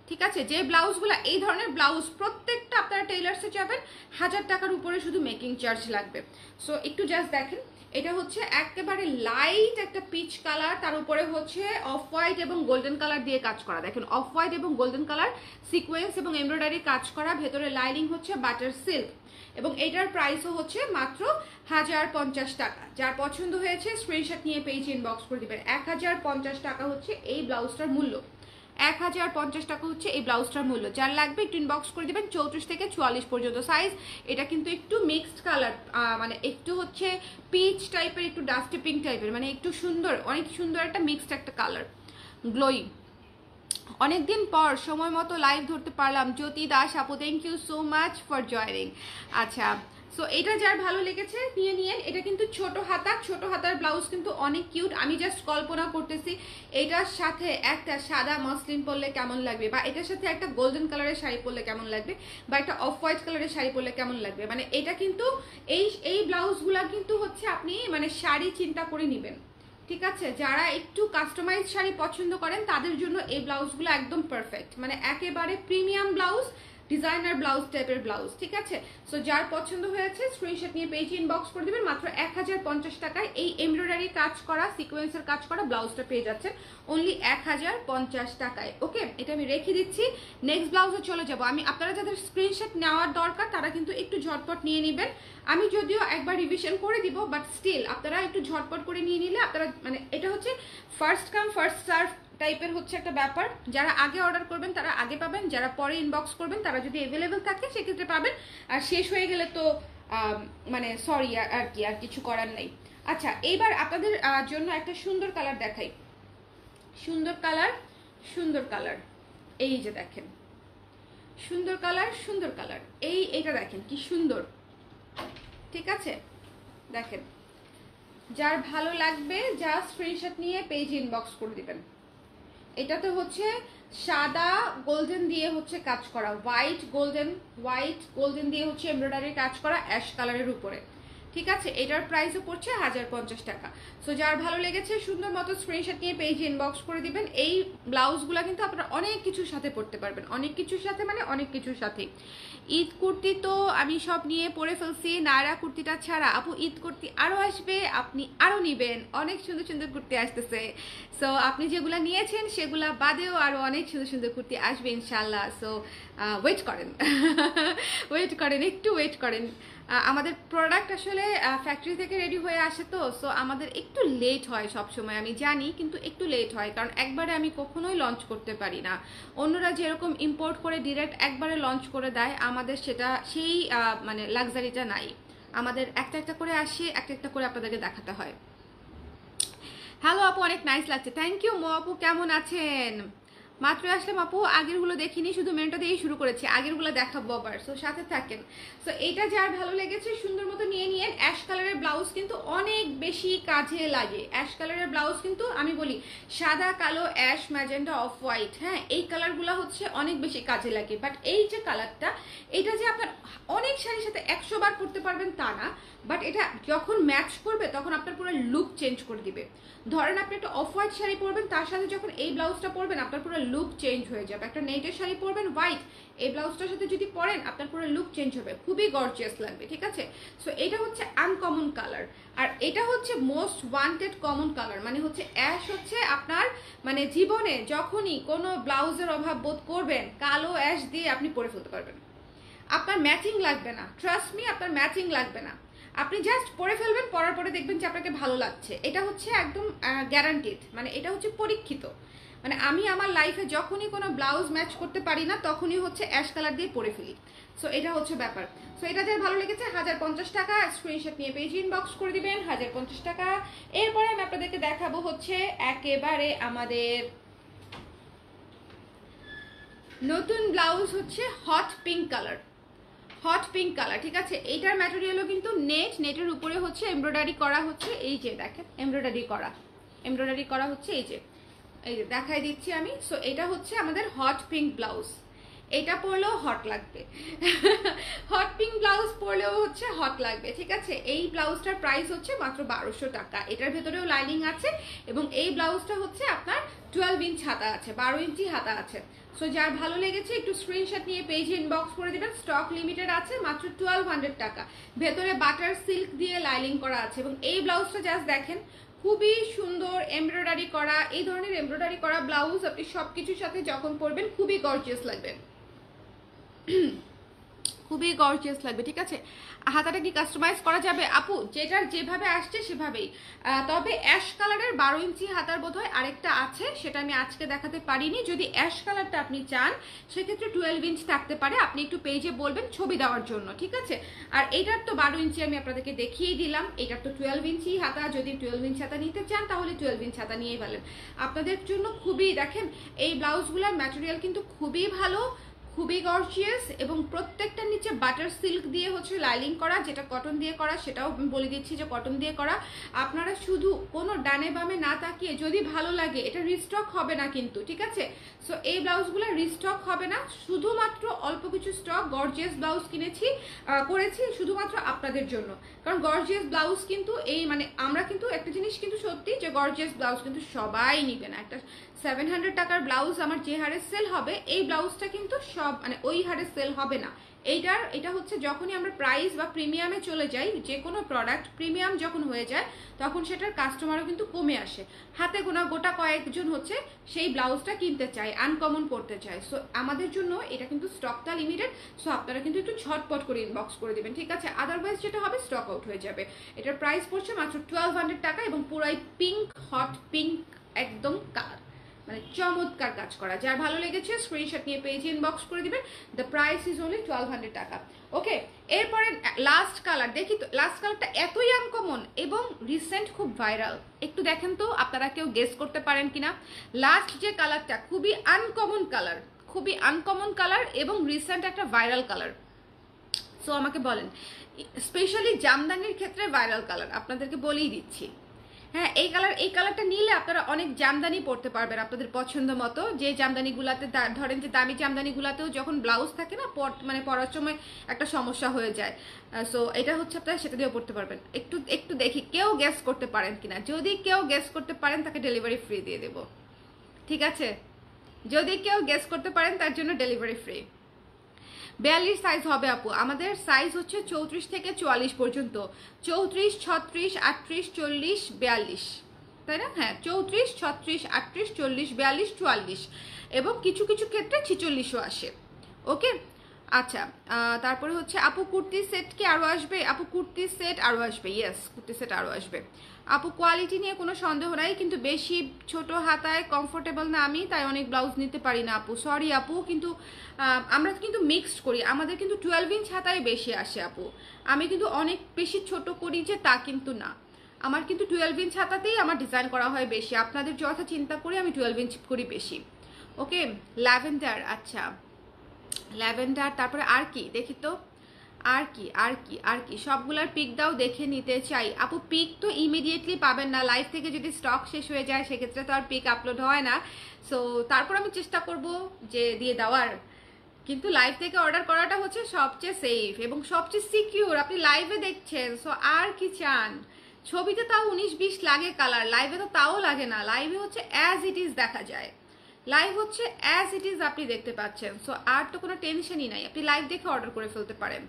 ঠিক আছে। যে ব্লাউজগুলো এই ধরনের ব্লাউজ প্রত্যেকটা আপনারা টেইলার্সে যাবেন 1000 টাকার উপরে শুধু মেকিং চার্জ লাগবে। সো একটু জাস্ট দেখেন, এটা হচ্ছে একেবারে লাইট একটা পিচ কালার, তার উপরে হচ্ছে অফ হোয়াইট এবং গোল্ডেন কালার দিয়ে কাজ করা, দেখেন অফ হোয়াইট এবং গোল্ডেন কালার সিকোয়েন্স এবং এমব্রয়ডারি কাজ করা, ভেতরে লাইনিং হচ্ছে বাটার সিল্ক এবং এটার প্রাইসও হচ্ছে মাত্র 1050 টাকা। যার পছন্দ হয়েছে স্ক্রিনশট নিয়ে পেজ ইনবক্স করে দিবেন। 1050 টাকা হচ্ছে এই ব্লাউজটার মূল্য, 1050 টাকা হচ্ছে এই ব্লাউজটার মূল্য। যার লাগবে একটু ইনবক্স করে দিবেন 34 থেকে 44 পর্যন্ত সাইজ। এটা কিন্তু একটু মিক্সড কালার, মানে একটু হচ্ছে পিচ টাইপের, একটু ডাস্টি পিঙ্ক টাইপের, মানে একটু সুন্দর, অনেক সুন্দর একটা মিক্সড একটা কালার, গ্লোয়িং। অনেকদিন পর সময় মতো লাইভ ধরতে পারলাম। জ্যোতি দাস আপু, thank you so much for joining. আচ্ছা, সো এটা যার ভালো লেগেছে নিয়ে নিয়েন। এটা কিন্তু ছোট হাতার ব্লাউজ কিন্তু অনেক কিউট। আমি জাস্ট কল্পনা করতেছি এটার সাথে একটা সাদা মসলিন পরলে কেমন লাগবে, বা এটার সাথে একটা গোল্ডেন কালারের শাড়ি পরলে কেমন লাগবে, বা একটা অফ হোয়াইট কালারের শাড়ি পরলে কেমন লাগবে। মানে এটা কিন্তু এই ব্লাউজগুলা কিন্তু হচ্ছে আপনি মানে শাড়ি চিন্তা করে নেবেন, ঠিক আছে। যারা একটু কাস্টমাইজ শাড়ি পছন্দ করেন তাদের জন্য এই ব্লাউজগুলো একদম পারফেক্ট, মানে একেবারে প্রিমিয়াম ব্লাউজ, ডিজাইনার ব্লাউজ টাইপের ব্লাউজ, ঠিক আছে। সো যার পছন্দ হয়েছে স্ক্রিনশট নিয়ে পেজ ইনবক্স করে দিবেন। মাত্র 1050 টাকায় এই এমব্রয়ডারি কাজ করা, সিকোয়েন্সের কাজ করা ব্লাউজটা পেয়ে যাচ্ছেন অনলি 1050 টাকায়। ওকে, এটা আমি রেখে দিচ্ছি। নেক্সট ব্লাউজে চলে যাব আমি। আপনারা যাদের স্ক্রিনশট নেওয়ার দরকার তারা কিন্তু একটু ঝটপট নিয়ে নেবেন। আমি যদিও একবার রিভিশন করে দিব, বাট স্টিল আপনারা একটু ঝটপট করে নিয়ে নিলে আপনারা, মানে এটা হচ্ছে ফার্স্ট কাম ফার্স্ট সার্ভ টাইপের হচ্ছে একটা ব্যাপার। যারা আগে অর্ডার করবেন তারা আগে পাবেন, যারা পরে ইনবক্স করবেন তারা যদি অ্যাভেলেবেল থাকে সেক্ষেত্রে পাবেন, আর শেষ হয়ে গেলে তো মানে সরি আর কি, আর কিছু করার নেই। আচ্ছা, এইবার আপনাদের জন্য একটা সুন্দর কালার দেখাই। সুন্দর কালার, সুন্দর কালার, এই যে দেখেন সুন্দর কালার, সুন্দর কালার, এইটা দেখেন কি সুন্দর, ঠিক আছে। দেখেন যার ভালো লাগবে যা স্ক্রিনশট নিয়ে পেজ ইনবক্স করে দিবেন। এটাতে হচ্ছে সাদা গোল্ডেন দিয়ে হচ্ছে কাজ করা, হোয়াইট গোল্ডেন দিয়ে হচ্ছে এমব্রয়ডারি কাজ করা অ্যাশ কালারের উপরে, ঠিক আছে, এটার প্রাইসও পড়ছে 1050 টাকা। সো যার ভালো লেগেছে সুন্দর মতো স্ক্রিনশট নিয়ে পেজে ইনবক্স করে দিবেন। এই ব্লাউজগুলো কিন্তু আপনারা অনেক কিছুর সাথে পরতে পারবেন, অনেক কিছুর সাথে মানে অনেক কিছুর সাথে। ঈদ কুর্তি তো আমি সব নিয়ে পরে ফেলছি, নায়রা কুর্তিটা ছাড়া। আপু ঈদ কুর্তি আরও আসবে, আপনি আরও নেবেন, অনেক সুন্দর সুন্দর কুর্তি আসতেছে। সো আপনি যেগুলো নিয়েছেন সেগুলা বাদেও আরও অনেক সুন্দর সুন্দর কুর্তি আসবে ইনশাল্লাহ। সো ওয়েট করেন ওয়েট করেন, একটু ওয়েট করেন। আমাদের প্রোডাক্ট আসলে ফ্যাক্টরি থেকে রেডি হয়ে আসে তো, সো আমাদের একটু লেট হয় সব সময়, আমি জানি, কিন্তু একটু লেট হয় কারণ একবারে আমি কখনোই লঞ্চ করতে পারি না। অন্যরা যেরকম ইম্পোর্ট করে ডিরেক্ট একবারে লঞ্চ করে দেয়, আমাদের সেটা সেই মানে লাক্সারিটা নাই। আমাদের একটা একটা করে আসে, একটা একটা করে আপনাদেরকে দেখাতে হয়। হ্যালো আপু, অনেক নাইস লাগছে, থ্যাংক ইউ। মো আপু কেমন আছেন? মাত্র আসলাম আপু, আগেরগুলো দেখিনি, শুধু মেনটা দিয়েই শুরু করেছি, আগেরগুলো দেখাবো আবার। সো সাথে থাকেন। সো এইটা যার ভালো লেগেছে সুন্দর মতো নিয়ে নিয়েন। অ্যাশ কালারের ব্লাউজ কিন্তু অনেক বেশি কাজে লাগে। অ্যাশ কালারের ব্লাউজ কিন্তু আমি বলি সাদা, কালো, অ্যাশ, ম্যাজেন্ডা, অফ হোয়াইট, হ্যাঁ এই কালারগুলো হচ্ছে অনেক বেশি কাজে লাগে। বাট এই যে কালারটা, এটা যে আপনার অনেক শাড়ির সাথে 100 বার পরতে পারবেন তা না, বাট এটা যখন ম্যাচ করবে তখন আপনার পুরো লুক চেঞ্জ করে দিবে। ধরেন আপনি একটা অফ হোয়াইট শাড়ি পরবেন, তার সাথে যখন এই ব্লাউজটা পরবেন আপনার পুরো লুক চেঞ্জ হয়ে যাবে। একটা নেটের শাড়ি পরবেন হোয়াইট, এই ব্লাউজটার সাথে যদি পরেন আপনার পুরো লুক চেঞ্জ হবে, খুবই গর্জিয়াস লাগবে। ঠিক আছে, সো এটা হচ্ছে আনকমন কালার, আর এটা হচ্ছে মোস্ট ওয়ান্টেড কমন কালার। মানে হচ্ছে অ্যাশ হচ্ছে আপনার মানে জীবনে যখনই কোনো ব্লাউজের অভাব বোধ করবেন, কালো অ্যাশ দিয়ে আপনি পরে ফেলতে পারবেন। আপনার ম্যাচিং লাগবে না, ট্রাস্ট মি, আপনার ম্যাচিং লাগবে না, আপনি জাস্ট পরে ফেলবেন, পরার পরে দেখবেন যে আপনাকে ভালো লাগছে। এটা হচ্ছে একদম গ্যারান্টিড, মানে এটা হচ্ছে পরীক্ষিত। মানে আমি আমার লাইফে যখনই কোনো ব্লাউজ ম্যাচ করতে পারি না তখনই হচ্ছে অ্যাশ কালার দিয়ে পরে ফেলি। সো এটা হচ্ছে ব্যাপার। সো এটা যার ভালো লেগেছে 1050 টাকা, স্ক্রিনশট নিয়ে পেজ ইনবক্স করে দিবেন, 1050 টাকা। এরপরে আমি আপনাদেরকে দেখাবো হচ্ছে একেবারে আমাদের নতুন ব্লাউজ, হচ্ছে hot pink colour. Hot pink colour, ঠিক আছে। এইটার ম্যাটেরিয়ালও কিন্তু নেট, নেটের উপরে হচ্ছে এমব্রয়ডারি করা হচ্ছে, এই যে দেখেন এমব্রয়ডারি করা হচ্ছে, এই যে দেখাই দিচ্ছি আমি। সো এটা হচ্ছে আমাদের হট পিঙ্ক ব্লাউজ, এটা পরলেও হট লাগবে হট পিঙ্ক ব্লাউজ পরলেও হচ্ছে হট লাগবে। ঠিক আছে, এই ব্লাউজটার প্রাইস হচ্ছে মাত্র 1200 টাকা। এটার ভেতরেও লাইনিং আছে এবং এই ব্লাউজটা হচ্ছে আপনার 12 ইঞ্চ হাতা আছে, 12 ইঞ্চি হাতা আছে। সো যার ভালো লেগেছে একটু স্ক্রিনশট নিয়ে পেজে ইনবক্স করে দিবেন। স্টক লিমিটেড আছে, মাত্র 1200 টাকা। ভেতরে বাটার সিল্ক দিয়ে লাইনিং করা আছে এবং এই ব্লাউজটা জাস্ট দেখেন, খুবই সুন্দর এমব্রয়ডারি করা। এই ধরনের এমব্রয়ডারি করা ব্লাউজ আপনি সবকিছুর সাথে যখন পরবেন খুবই গর্জিয়াস লাগবে খুবই গর্জিয়াস লাগবে। ঠিক আছে, হাতাটা কি কাস্টমাইজ করা যাবে আপু? যেটার যেভাবে আসছে সেভাবেই। তবে অ্যাশ কালারের 12 ইঞ্চি হাতার বোধহয় আরেকটা আছে, সেটা আমি আজকে দেখাতে পারিনি। যদি অ্যাশ কালারটা আপনি চান সেক্ষেত্রে 12 ইঞ্চ থাকতে পারে, আপনি একটু পেজে বলবেন ছবি দেওয়ার জন্য। ঠিক আছে, আর এটার তো 12 ইঞ্চি আমি আপনাদেরকে দেখিয়ে দিলাম, এটার তো 12 ইঞ্চি হাতা। যদি 12 ইঞ্চি হাতা নিতে চান তাহলে 12 ইঞ্চি হাতা নিয়েই বলেন। আপনাদের জন্য খুবই, দেখেন এই ব্লাউজগুলোর ম্যাটেরিয়াল কিন্তু খুবই ভালো, খুবই গর্জিয়াস, এবং প্রত্যেকটার নিচে বাটার সিল্ক দিয়ে হচ্ছে লাইনিং করা। যেটা কটন দিয়ে করা সেটাও বলে দিচ্ছি যে কটন দিয়ে করা। আপনারা শুধু কোনো ডানে বামে না তাকিয়ে যদি ভালো লাগে, এটা রিস্টক হবে না কিন্তু। ঠিক আছে, সো এই ব্লাউজগুলো রিস্টক হবে না, শুধুমাত্র অল্প কিছু স্টক গর্জিয়াস ব্লাউজ করেছি শুধুমাত্র আপনাদের জন্য। কারণ গর্জিয়াস ব্লাউজ কিন্তু এই মানে আমরা কিন্তু একটা জিনিস কিন্তু সত্যি যে গর্জিয়াস ব্লাউজ কিন্তু সবাই নিবে না। একটা 700 টাকার ব্লাউজ আমার যে হারে সেল হবে, এই ব্লাউজটা কিন্তু সব মানে ওই হারে সেল হবে না। এটা হচ্ছে যখনই আমরা প্রাইস বা প্রিমিয়ামে চলে যাই, যে কোনো প্রোডাক্ট প্রিমিয়াম যখন হয়ে যায় তখন সেটার কাস্টমারও কিন্তু কমে আসে। হাতে গোনা গোটা কয়েকজন হচ্ছে সেই ব্লাউজটা কিনতে চায়, আনকমন পড়তে চায়। সো আমাদের জন্য এটা কিন্তু স্টকটা লিমিটেড। সো আপনারা কিন্তু একটু ঝটপট করে ইনবক্স করে দেবেন। ঠিক আছে, আদারওয়াইজ যেটা হবে স্টক আউট হয়ে যাবে। এটার প্রাইস পড়ছে মাত্র 1200 টাকা এবং পুরাই পিঙ্ক, হট পিঙ্ক একদম কালার, মানে চমৎকার কাজ করা। যার ভালো লেগেছে স্ক্রিনশট নিয়ে পেজে ইনবক্স করে দিবেন। দ্য প্রাইস ইজ অনলি 1200 টাকা। ওকে, এরপরে লাস্ট কালার দেখি তো। লাস্ট কালারটা এতই আনকমন এবং রিসেন্ট খুব ভাইরাল, একটু দেখেন তো আপনারা কেউ গেস করতে পারেন কিনা। লাস্ট যে কালারটা খুবই আনকমন কালার, খুবই আনকমন কালার এবং রিসেন্ট একটা ভাইরাল কালার। সো আমাকে বলেন, স্পেশালি জামদানির ক্ষেত্রে ভাইরাল কালার আপনাদেরকে বলেই দিচ্ছি। হ্যাঁ, এই কালারটা নিলে আপনারা অনেক জামদানি পরতে পারবেন আপনাদের পছন্দ মতো। যে জামদানিগুলাতে ধরেন যে দামি জামদানিগুলাতেও যখন ব্লাউজ থাকে না, মানে পরার সময় একটা সমস্যা হয়ে যায়। সো এটা হচ্ছে আপনারা সেটা দিয়েও পরতে পারবেন। একটু একটু দেখি কেউ গেস করতে পারেন কিনা। যদি কেউ গেস করতে পারেন তাকে ডেলিভারি ফ্রি দিয়ে দেবো, ঠিক আছে? যদি কেউ গেস করতে পারেন তার জন্য ডেলিভারি ফ্রি। 42 সাইজ হবে আপু, আমাদের সাইজ হচ্ছে 34 থেকে 44 পর্যন্ত। 34, 36, 38, 40, 42, তাই না? হ্যাঁ, 34, 36, 38, 40, 42, 44 এবং কিছু কিছু ক্ষেত্রে 46ও আসে। ওকে, আচ্ছা। তারপরে হচ্ছে আপু কুর্তি সেট কি আরও আসবে? আপু কুর্তি সেট আরও আসবে, ইয়েস, কুর্তি সেট আরও আসবে আপু। কোয়ালিটি নিয়ে কোনো সন্দেহ নাই, কিন্তু বেশি ছোট হাতায় কমফোর্টেবল না আমি, তাই অনেক ব্লাউজ নিতে পারি না আপু, সরি আপু। কিন্তু আমরা কিন্তু মিক্সড করি, আমাদের কিন্তু 12 ইঞ্চ হাতায় বেশি আসে আপু। আমি কিন্তু অনেক বেশি ছোট করি যে তা কিন্তু না, আমার কিন্তু 12 ইঞ্চ হাতাতেই আমার ডিজাইন করা হয় বেশি। আপনাদের যথা চিন্তা করে আমি 12 ইঞ্চ করি বেশি। ওকে, ল্যাভেন্ডার, আচ্ছা ল্যাভেন্ডার। তারপরে আর কি দেখি তো, আর কি আর কি আর কি সবগুলার পিক দাও, দেখে নিতে চাই আপু। পিক তো ইমিডিয়েটলি পাবেন না, লাইভ থেকে যদি স্টক শেষ হয়ে যায় সেক্ষেত্রে তো আর পিক আপলোড হয় না। সো তারপর আমি চেষ্টা করব যে দিয়ে দেওয়ার, কিন্তু লাইভ থেকে অর্ডার করাটা হচ্ছে সবচেয়ে সেফ এবং সবচেয়ে সিকিউর। আপনি লাইভে দেখছেন, সো আর কি চান? ছবিতে তাও 19-20 লাগে কালার, লাইভে তো তাও লাগে না। লাইভে হচ্ছে অ্যাজ ইট ইজ দেখা যায়, লাইভ হচ্ছে অ্যাজ ইট ইজ আপনি দেখতে পাচ্ছেন। সো আর তো কোনো টেনশনই নাই, আপনি লাইভ দেখে অর্ডার করে ফেলতে পারেন।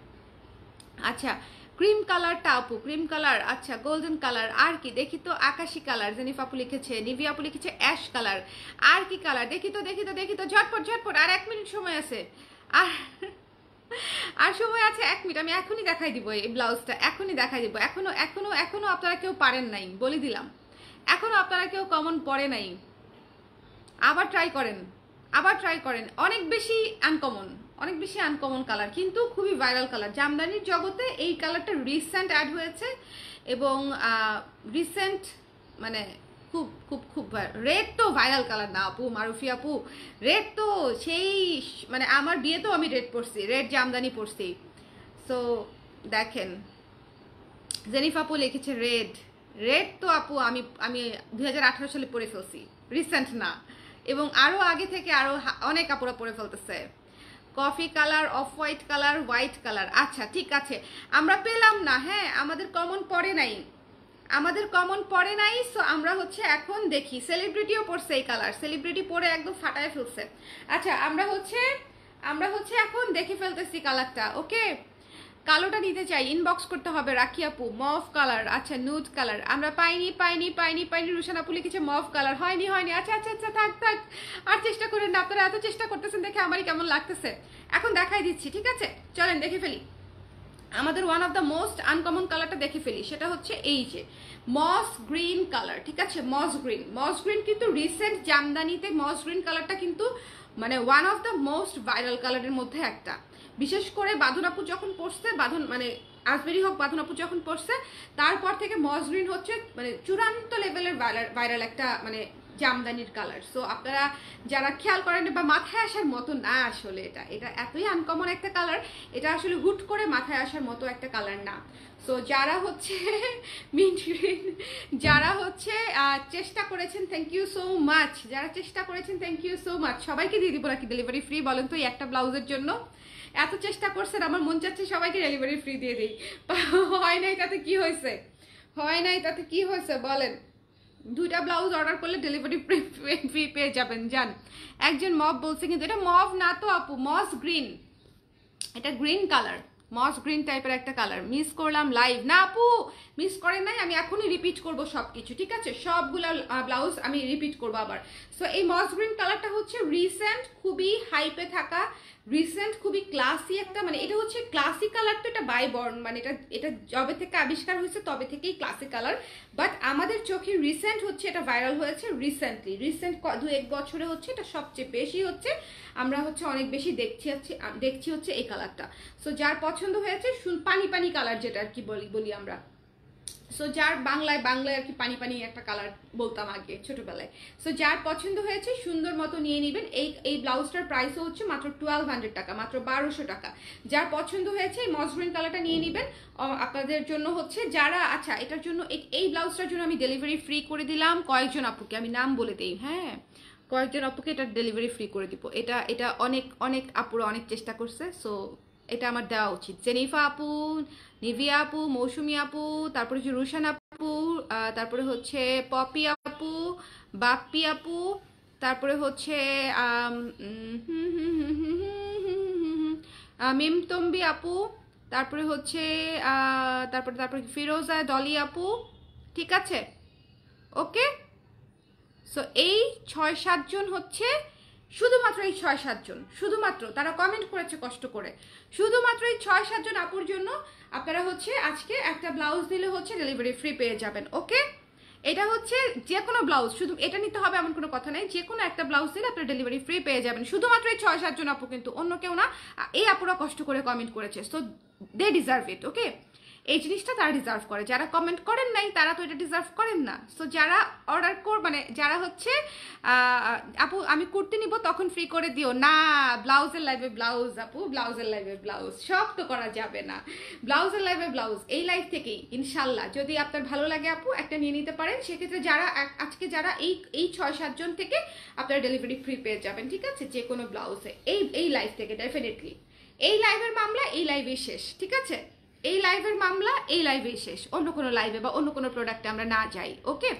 আচ্ছা, ক্রিম কালারটা আপু, ক্রিম কালার, আচ্ছা গোল্ডেন কালার। আর কি দেখি তো, আকাশি কালার জেনিফ আপু লিখেছে, নিভি আপু লিখেছে অ্যাশ কালার। আর কি কালার দেখি তো, দেখি তো, দেখি তো, ঝটপট ঝটপট, আর 1 মিনিট সময় আছে। আর আর সময় আছে 1 মিনিট, আমি এখনই দেখাই দিব এই ব্লাউজটা, এখনই দেখাই দিব। এখনো এখনো এখনো আপনারা কেউ পারেন নাই, বলে দিলাম, এখনো আপনারা কেউ কমন পড়ে নাই। আবার ট্রাই করেন, আবার ট্রাই করেন। অনেক বেশি আনকমন, অনেক বেশি আনকমন কালার, কিন্তু খুবই ভাইরাল কালার। জামদানির জগতে এই কালারটা রিসেন্ট অ্যাড হয়েছে এবং রিসেন্ট মানে খুব খুব খুব রেড তো ভাইরাল কালার না আপু, মারুফি আপু, রেড তো সেই মানে আমার বিয়েতেও আমি রেড পরছি, রেড জামদানি পরছি। সো দেখেন, জেনিফা আপু লিখেছে রেড, রেড তো আপু আমি আমি 2018 সালে পরে ফেলছি, রিসেন্ট না, এবং আরো আগে থেকে আরো অনেক আপুরা পরে ফেলতেছে। Coffee colour, off white colour, white colour, আচ্ছা ঠিক আছে, আমরা পেলাম না। হ্যাঁ, আমাদের কমন পড়ে নাই, আমাদের কমন পড়ে নাই। সো আমরা হচ্ছে এখন দেখি, সেলিব্রিটিও পড়ছে এই কালার, সেলিব্রিটি পরে একদম ফাটায় ফেলছে। আচ্ছা, আমরা হচ্ছে এখন দেখে ফেলতেছি কালারটা। ওকে, কালোটা নিতে চাই, ইনবক্স করতে হবে রাখি আপু। মফ কালার, আচ্ছা নুড কালার আমরা পাইনি পাইনি পাইনি পাইনি। রুশান আপু লিখেছে মফ কালার, হয়নি হয়নি। আচ্ছা আচ্ছা আচ্ছা, থাক থাক, আর চেষ্টা করেন না, আপনারা এত চেষ্টা করতেছেন দেখে আমারই কেমন লাগতেছে। এখন দেখাই দিচ্ছি, ঠিক আছে? চলেন দেখে ফেলি আমাদের one of the most uncommon কালারটা দেখে ফেলি। সেটা হচ্ছে এই যে মস গ্রিন কালার, ঠিক আছে? মস গ্রিন, মস গ্রিন কিন্তু রিসেন্ট জামদানিতে মস গ্রিন কালারটা কিন্তু মানে one of the most viral কালারের মধ্যে একটা। বিশেষ করে বাঁধন আপু যখন পড়ছে, বাঁধন মানে আজমেরি হক বাঁধন আপু যখন পড়ছে, তারপর থেকে মস গ্রিন হচ্ছে মানে চূড়ান্ত লেভেলের ভাইরাল একটা মানে জামদানির কালার। সো আপনারা যারা খেয়াল করেন বা মাথায় আসার মতো না, আসলে এটা এটা এতই আনকমন একটা কালার, এটা আসলে হুট করে মাথায় আসার মতো একটা কালার না। সো যারা হচ্ছে মিন্ট গ্রিন, যারা হচ্ছে চেষ্টা করেছেন, থ্যাংক ইউ সো মাচ। যারা চেষ্টা করেছেন, থ্যাংক ইউ সো মাচ। সবাইকে দিয়ে দিব নাকি ডেলিভারি ফ্রি বলেন তো? এই একটা ব্লাউজের জন্য এত চেষ্টা করছেন, আমার মন চাচ্ছে সবাইকে ডেলিভারি ফ্রি দিয়ে দিই। হয় নাই তাতে কি হয়েছে, হয় নাই তাতে কি হয়েছে বলেন? 2টা ব্লাউজ অর্ডার করলে ডেলিভারি ফ্রি পেয়ে যাবেন। যান, একজন মভ বলছে, কিন্তু এটা মভ না তো আপু, মস গ্রিন, এটা গ্রিন কালার, মস গ্রিন টাইপের একটা কালার। মিস করলাম লাইভ না আপু, মিস করেন নাই, আমি এখনই রিপিট করব সবকিছু, ঠিক আছে? সবগুলো ব্লাউজ আমি রিপিট করবো আবার। সো এই মস গ্রিন কালারটা হচ্ছে রিসেন্ট খুবই হাইপে থাকা, রিসেন্ট খুবই ক্লাসি একটা, মানে এটা হচ্ছে ক্লাসিক কালার। তো এটা বাইবর্ন, মানে এটা এটা যবে থেকে আবিষ্কার হয়েছে তবে থেকেই ক্লাসিক কালার। বাট আমাদের চোখে রিসেন্ট হচ্ছে এটা ভাইরাল হয়েছে রিসেন্টলি, রিসেন্ট 2-1 বছরে হচ্ছে এটা সবচেয়ে বেশি হচ্ছে, আমরা হচ্ছে অনেক বেশি দেখছি হচ্ছে এই কালারটা। সো যার পছন্দ হয়েছে, পানি পানি কালার যেটা আর কি বলি আমরা, সো যার বাংলায় বাংলায় আর কি পানি পানি একটা কালার বলতাম আগে ছোটবেলায়। সো যার পছন্দ হয়েছে সুন্দর মতো নিয়ে নেবেন। এই ব্লাউজটার প্রাইসও হচ্ছে মাত্র 1200 টাকা, মাত্র 1200 টাকা। যার পছন্দ হয়েছে এই মসলিন কালারটা নিয়ে নেবেন। আপনাদের জন্য হচ্ছে যারা, আচ্ছা এটার জন্য এই ব্লাউজটার জন্য আমি ডেলিভারি ফ্রি করে দিলাম কয়েকজন আপুকে, আমি নাম বলে দিই, হ্যাঁ কয়েকজন আপুকে এটা ডেলিভারি ফ্রি করে দিব। এটা অনেক অনেক আপুরা অনেক চেষ্টা করছে, সো এটা আমার দেওয়া উচিত। জেনিফা আপু, নিভিয়া আপু, মৌসুমি আপু, তারপরে হচ্ছে রুশান আপু, তারপরে হচ্ছে পপি আপু, বাপ্পি আপু, তারপরে হচ্ছে মিমতম্বি আপু, তারপরে হচ্ছে তারপরে ফিরোজা ডলি আপু, ঠিক আছে ওকে। সো এই 6-7 জন হচ্ছে, শুধুমাত্র এই 6-7 জন, শুধুমাত্র তারা কমেন্ট করেছে কষ্ট করে, শুধুমাত্র এই 6-7 জন আপুর জন্য আপনারা হচ্ছে আজকে একটা ব্লাউজ দিলে হচ্ছে ডেলিভারি ফ্রি পেয়ে যাবেন, ওকে। এটা হচ্ছে যে কোনো ব্লাউজ, শুধু এটা নিতে হবে এমন কোনো কথা নেই, যে কোনো একটা ব্লাউজ দিলে আপনারা ডেলিভারি ফ্রি পেয়ে যাবেন, শুধুমাত্র এই 6-7 জন আপু, কিন্তু অন্য কেউ না। এই আপুরা কষ্ট করে কমেন্ট করেছে, সো দে ডিজার্ভ ইট, ওকে। এই জিনিসটা তারা ডিজার্ভ করে, যারা কমেন্ট করেন নাই তারা তো এটা ডিজার্ভ করেন না। সো যারা অর্ডার মানে যারা হচ্ছে আপু আমি কুর্তি নিব তখন ফ্রি করে দিও না, ব্লাউজের লাইভে ব্লাউজ আপু, ব্লাউজের লাইভে ব্লাউজ, সব তো করা যাবে না। ব্লাউজের লাইভে ব্লাউজ এই লাইভ থেকেই ইনশাল্লাহ যদি আপনার ভালো লাগে আপু একটা নিয়ে নিতে পারেন। সেক্ষেত্রে যারা আজকে যারা এই 6-7 জন থেকে আপনারা ডেলিভারি ফ্রি পেয়ে যাবেন, ঠিক আছে, যে কোনো ব্লাউজে এই লাইভ থেকে ডেফিনেটলি। এই লাইভের মামলা এই লাইভেই শেষ, ঠিক আছে, এই লাইভের মামলা এই লাইভেই শেষ, অন্য কোনো লাইভে বা অন্য কোনো প্রোডাক্টে আমরা না যাই, ওকে।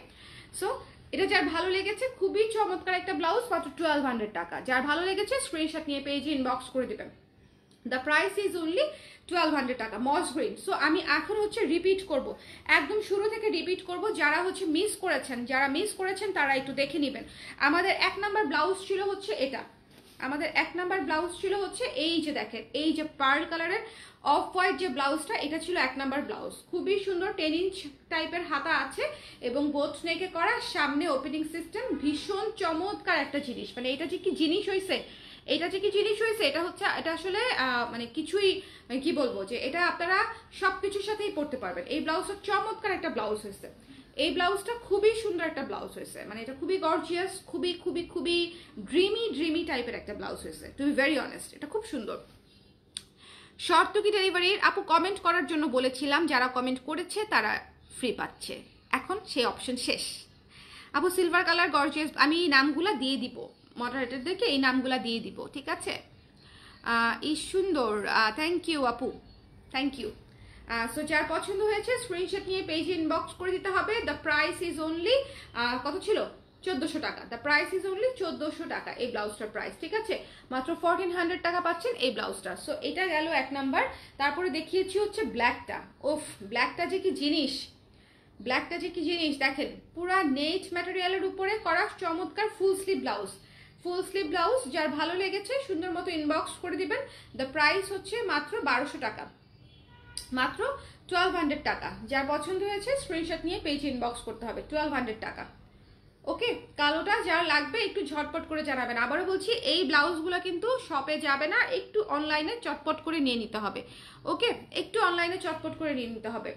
সো এটা যার ভালো লেগেছে, খুবই চমৎকার একটা ব্লাউজ, মাত্র 1200 টাকা। যার ভালো লেগেছে স্ক্রিনশট নিয়ে পেজে ইনবক্স করে দেবেন। দ্য প্রাইস ইজ অনলি 1200 টাকা, মস গ্রিন। সো আমি এখন হচ্ছে রিপিট করব, একদম শুরু থেকে রিপিট করব। যারা হচ্ছে মিস করেছেন তারা একটু দেখে নেবেন। আমাদের 1 নাম্বার ব্লাউজ ছিল হচ্ছে এটা, আমাদের 1 নাম্বার ব্লাউজ ছিল হচ্ছে এই যে দেখেন, এই যে পার্ল কালারের অফ হোয়াইট যে ব্লাউজটা, এটা ছিল 1 নাম্বার ব্লাউজ। খুবই সুন্দর 10 ইঞ্চ টাইপের হাতা আছে এবং বোথ নেকে করা, সামনে ওপেনিং সিস্টেম, ভীষণ চমৎকার একটা জিনিস। মানে এটা যে কি জিনিস হয়েছে, এটা হচ্ছে, এটা আসলে মানে কিছুই, মানে কি বলবো, যে এটা আপনারা সবকিছুর সাথেই পরতে পারবেন। এই ব্লাউজটা চমৎকার একটা ব্লাউজ হয়েছে, এই ব্লাউজটা খুবই সুন্দর একটা ব্লাউজ হয়েছে, মানে এটা খুবই গর্জিয়াস, খুবই খুবই খুবই ড্রিমি টাইপের একটা ব্লাউজ হয়েছে, টু বি ভেরি অনেস্ট, এটা খুব সুন্দর। শর্ট টুকি ডেলিভারির আপু কমেন্ট করার জন্য বলেছিলাম, যারা কমেন্ট করেছে তারা ফ্রি পাচ্ছে, এখন সেই অপশন শেষ। আপু সিলভার কালার গর্জিয়াস, আমি নামগুলা দিয়ে দিব মডারেটরদেরকে, এই নামগুলা দিয়ে দিব, ঠিক আছে। সুন্দর, থ্যাংক ইউ আপু, থ্যাংক ইউ। সো যার পছন্দ হয়েছে স্ক্রিনশট নিয়ে পেজে ইনবক্স করে দিতে হবে। দ্য প্রাইস ইজ অনলি কত ছিল, 1400 টাকা। দ্য প্রাইস ইজ অনলি 1400 টাকা এই ব্লাউজটার প্রাইস, ঠিক আছে, মাত্র 1400 টাকা পাচ্ছেন এই ব্লাউজটা। সো এটা গেল 1 নাম্বার। তারপরে দেখিয়েছি হচ্ছে ব্ল্যাকটা, ওফ ব্ল্যাকটা যে কি জিনিস, ব্ল্যাকটা যে কি জিনিস দেখেন, পুরা নেট ম্যাটেরিয়ালের উপরে করা চমৎকার full sleeve blouse, full sleeve blouse. যার ভালো লেগেছে সুন্দর মতো ইনবক্স করে দিবেন। দ্য প্রাইস হচ্ছে মাত্র 1200 টাকা, মাত্র 1200 টাকা। যার পছন্দ হয়েছে স্ক্রিনশট নিয়ে পেজে ইনবক্স করতে হবে, 1200 টাকা, ওকে। কালোটা যার লাগবে একটু ঝটপট করে জানাবেন। আবারও বলছি এই ব্লাউজগুলো কিন্তু শপে যাবে না, একটু অনলাইনে চটপট করে নিয়ে নিতে হবে, ওকে, একটু অনলাইনে চটপট করে নিয়ে নিতে হবে।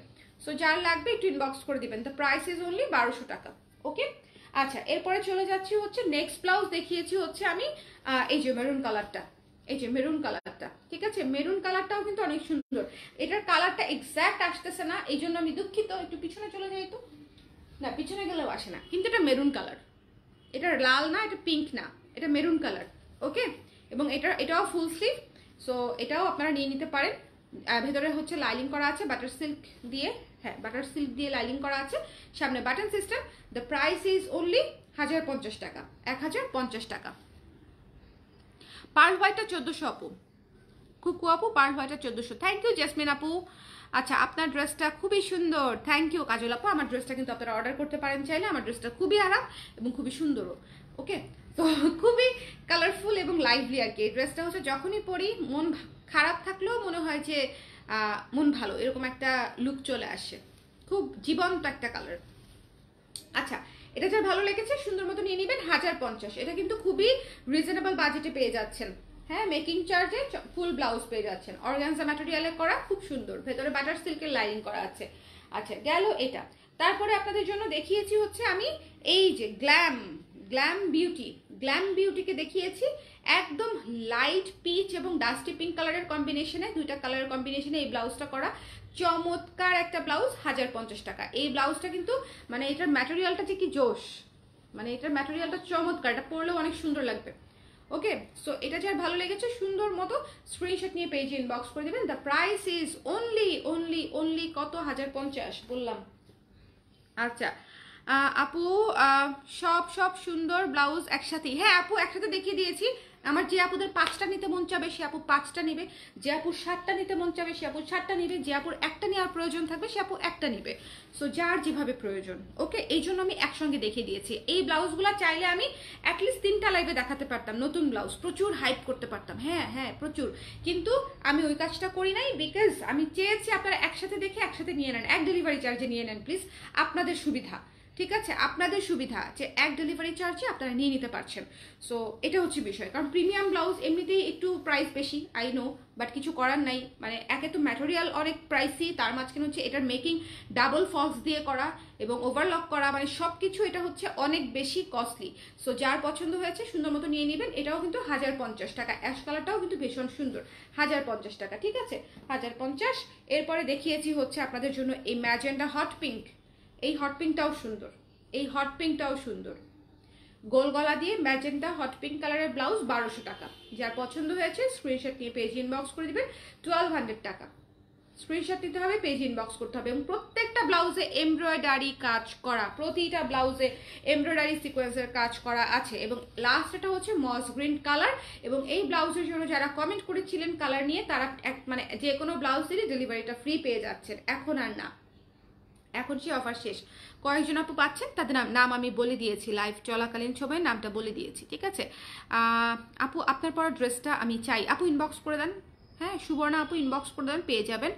সো যার লাগবে একটু ইনবক্স করে দিবেন। দ্য প্রাইস ইজ অনলি 1200 টাকা, ওকে। আচ্ছা এরপরে চলে যাচ্ছি হচ্ছে নেক্সট ব্লাউজ দেখিয়েছি হচ্ছে আমি এই যে মেরুন কালারটা, এই যে মেরুন কালারটা, ঠিক আছে, মেরুন কালারটাও কিন্তু অনেক সুন্দর। এটার কালারটা এক্স্যাক্ট আসতেছে না, এই জন্য আমি দুঃখিত, একটু পিছনে চলে যাই তো, না পিছনে গেলেও আসে না, কিন্তু এটা মেরুন কালার, এটা লাল না, এটা পিঙ্ক না, এটা মেরুন কালার, ওকে। এবং এটাও ফুল স্লিভ, সো এটাও আপনারা নিয়ে নিতে পারেন। ভেতরে হচ্ছে লাইলিং করা আছে বাটার সিল্ক দিয়ে, হ্যাঁ বাটার সিল্ক দিয়ে লাইলিং করা আছে, সামনে button system. The price is only 1050 টাকা, 1050 টাকা। পার্ল হোয়াইটটা 1400 আপু, কুকু আপু, পার্ল হোয়াইটটা 1400। থ্যাংক ইউ জেসমিন আপু। আচ্ছা আপনার ড্রেসটা খুবই সুন্দর, থ্যাংক ইউ কাজল আপু। আমার ড্রেসটা কিন্তু আপনারা অর্ডার করতে পারেন চাইলে, আমার ড্রেসটা খুবই আরাম এবং খুবই সুন্দরও, ওকে। তো খুবই কালারফুল এবং লাইভলি আর কি। এই ড্রেসটা হচ্ছে যখনই পরি মন খারাপ থাকলেও মনে হয় যে মন ভালো, এরকম একটা লুক চলে আসে, খুব জীবন্ত একটা কালার। আচ্ছা এটা যার ভালো লেগেছে সুন্দর মতো নিয়ে নেবেন, 1050। এটা কিন্তু খুবই রিজনেবল বাজেটে পেয়ে যাচ্ছেন, হ্যাঁ মেকিং চার্জে ফুল ব্লাউজ পেয়ে যাচ্ছেন, অর্গানজা ম্যাটেরিয়ালে করা, খুব সুন্দর, ভেতরে বাটার সিল্কের লাইনিং করা আছে। আচ্ছা গেল এটা। তারপরে আপনাদের জন্য দেখিয়েছি হচ্ছে আমি এই যে গ্ল্যাম বিউটিকে দেখিয়েছি একদম লাইট পিচ এবং ডাস্টি পিঙ্ক কালারের কম্বিনেশনে, দুইটা কালারের কম্বিনেশনে এই ব্লাউজটা করা, চমৎকার একটা ব্লাউজ, 1050 টাকা। এই ব্লাউজটা কিন্তু মানে এটার ম্যাটেরিয়ালটা যে কি জোশ, মানে এটার ম্যাটেরিয়ালটা চমৎকার, এটা পরলেও অনেক সুন্দর লাগবে। ওকে, সো এটা যার ভালো লেগেছে সুন্দর মতো স্ক্রিনশট নিয়ে পেজে ইনবক্স করে দেবেন। দ্য প্রাইস ইজ অনলি কত, 1050 বললাম। আচ্ছা আপু সব সুন্দর ব্লাউজ একসাথেই, হ্যাঁ আপু একসাথে দেখিয়ে দিয়েছি। আমার যে আপুদের 5টা নিতে মন চাবে সে আপু 5টা নেবে, যে আপুর 7টা নিতে মন চাবে সে আপু 7টা নেবে, যে আপুর একটা নেওয়ার প্রয়োজন থাকবে সে আপু একটা নেবে। সো যার যেভাবে প্রয়োজন। ওকে, এই জন্য আমি একসঙ্গে দেখিয়ে দিয়েছি। এই ব্লাউজগুলো চাইলে আমি অ্যাটলিস্ট 3টা লাইভে দেখাতে পারতাম, নতুন ব্লাউজ প্রচুর হাইপ করতে পারতাম, হ্যাঁ প্রচুর, কিন্তু আমি ওই কাজটা করি নাই, বিকজ আমি চেয়েছি আপনারা একসাথে দেখে একসাথে নিয়ে নেন, এক ডেলিভারি চার্জে নিয়ে নেন প্লিজ, আপনাদের সুবিধা, ঠিক আছে, আপনাদের সুবিধা যে এক ডেলিভারি চার্জে আপনারা নিয়ে নিতে পারছেন। সো এটা হচ্ছে বিষয়, কারণ প্রিমিয়াম ব্লাউজ এমনিতেই একটু প্রাইস বেশি, আই নো, বাট কিছু করার নাই। মানে একে তো ম্যাটেরিয়াল অনেক প্রাইসি, তার মাঝখানে হচ্ছে এটার মেকিং ডাবল ফলস দিয়ে করা এবং ওভারলক করা, মানে সব কিছু এটা হচ্ছে অনেক বেশি কস্টলি। সো যার পছন্দ হয়েছে সুন্দর মতো নিয়ে নেবেন। এটাও কিন্তু 1050 টাকা, অ্যাশ কালারটাও কিন্তু ভীষণ সুন্দর, 1050 টাকা, ঠিক আছে, 1050। এরপরে দেখিয়েছি হচ্ছে আপনাদের জন্য এই ম্যাজেন্ডা হট পিঙ্ক, এই হট পিঙ্কটাও সুন্দর, গোল গলা দিয়ে ম্যাজেন্টা হট পিঙ্ক কালারের ব্লাউজ, 1200 টাকা। যার পছন্দ হয়েছে স্ক্রিনশট নিয়ে পেজ ইনবক্স করে দিবেন, 1200 টাকা। স্ক্রিনশট নিতে হবে, পেজ ইনবক্স করতে হবে, এবং প্রত্যেকটা ব্লাউজে এমব্রয়ডারি কাজ করা, প্রতিটা ব্লাউজে এমব্রয়ডারি সিকোয়েন্সের কাজ করা আছে। এবং লাস্ট এটা হচ্ছে মস গ্রিন কালার, এবং এই ব্লাউজের জন্য যারা কমেন্ট করেছিলেন কালার নিয়ে তারা মানে যে কোনো ব্লাউজ দিলে ডেলিভারিটা ফ্রি পেয়ে যাচ্ছেন, এখন আর না, এখন সে অফার শেষ। কয়েকজন আপু পাচ্ছেন তাদের নাম আমি বলে দিয়েছি, লাইভ চলাকালীন সময় নামটা বলে দিয়েছি, ঠিক আছে। আপু আপনার পরা ড্রেসটা আমি চাই, আপু ইনবক্স করে দেন, হ্যাঁ সুবর্ণা আপু ইনবক্স করে দেন, পেয়ে যাবেন।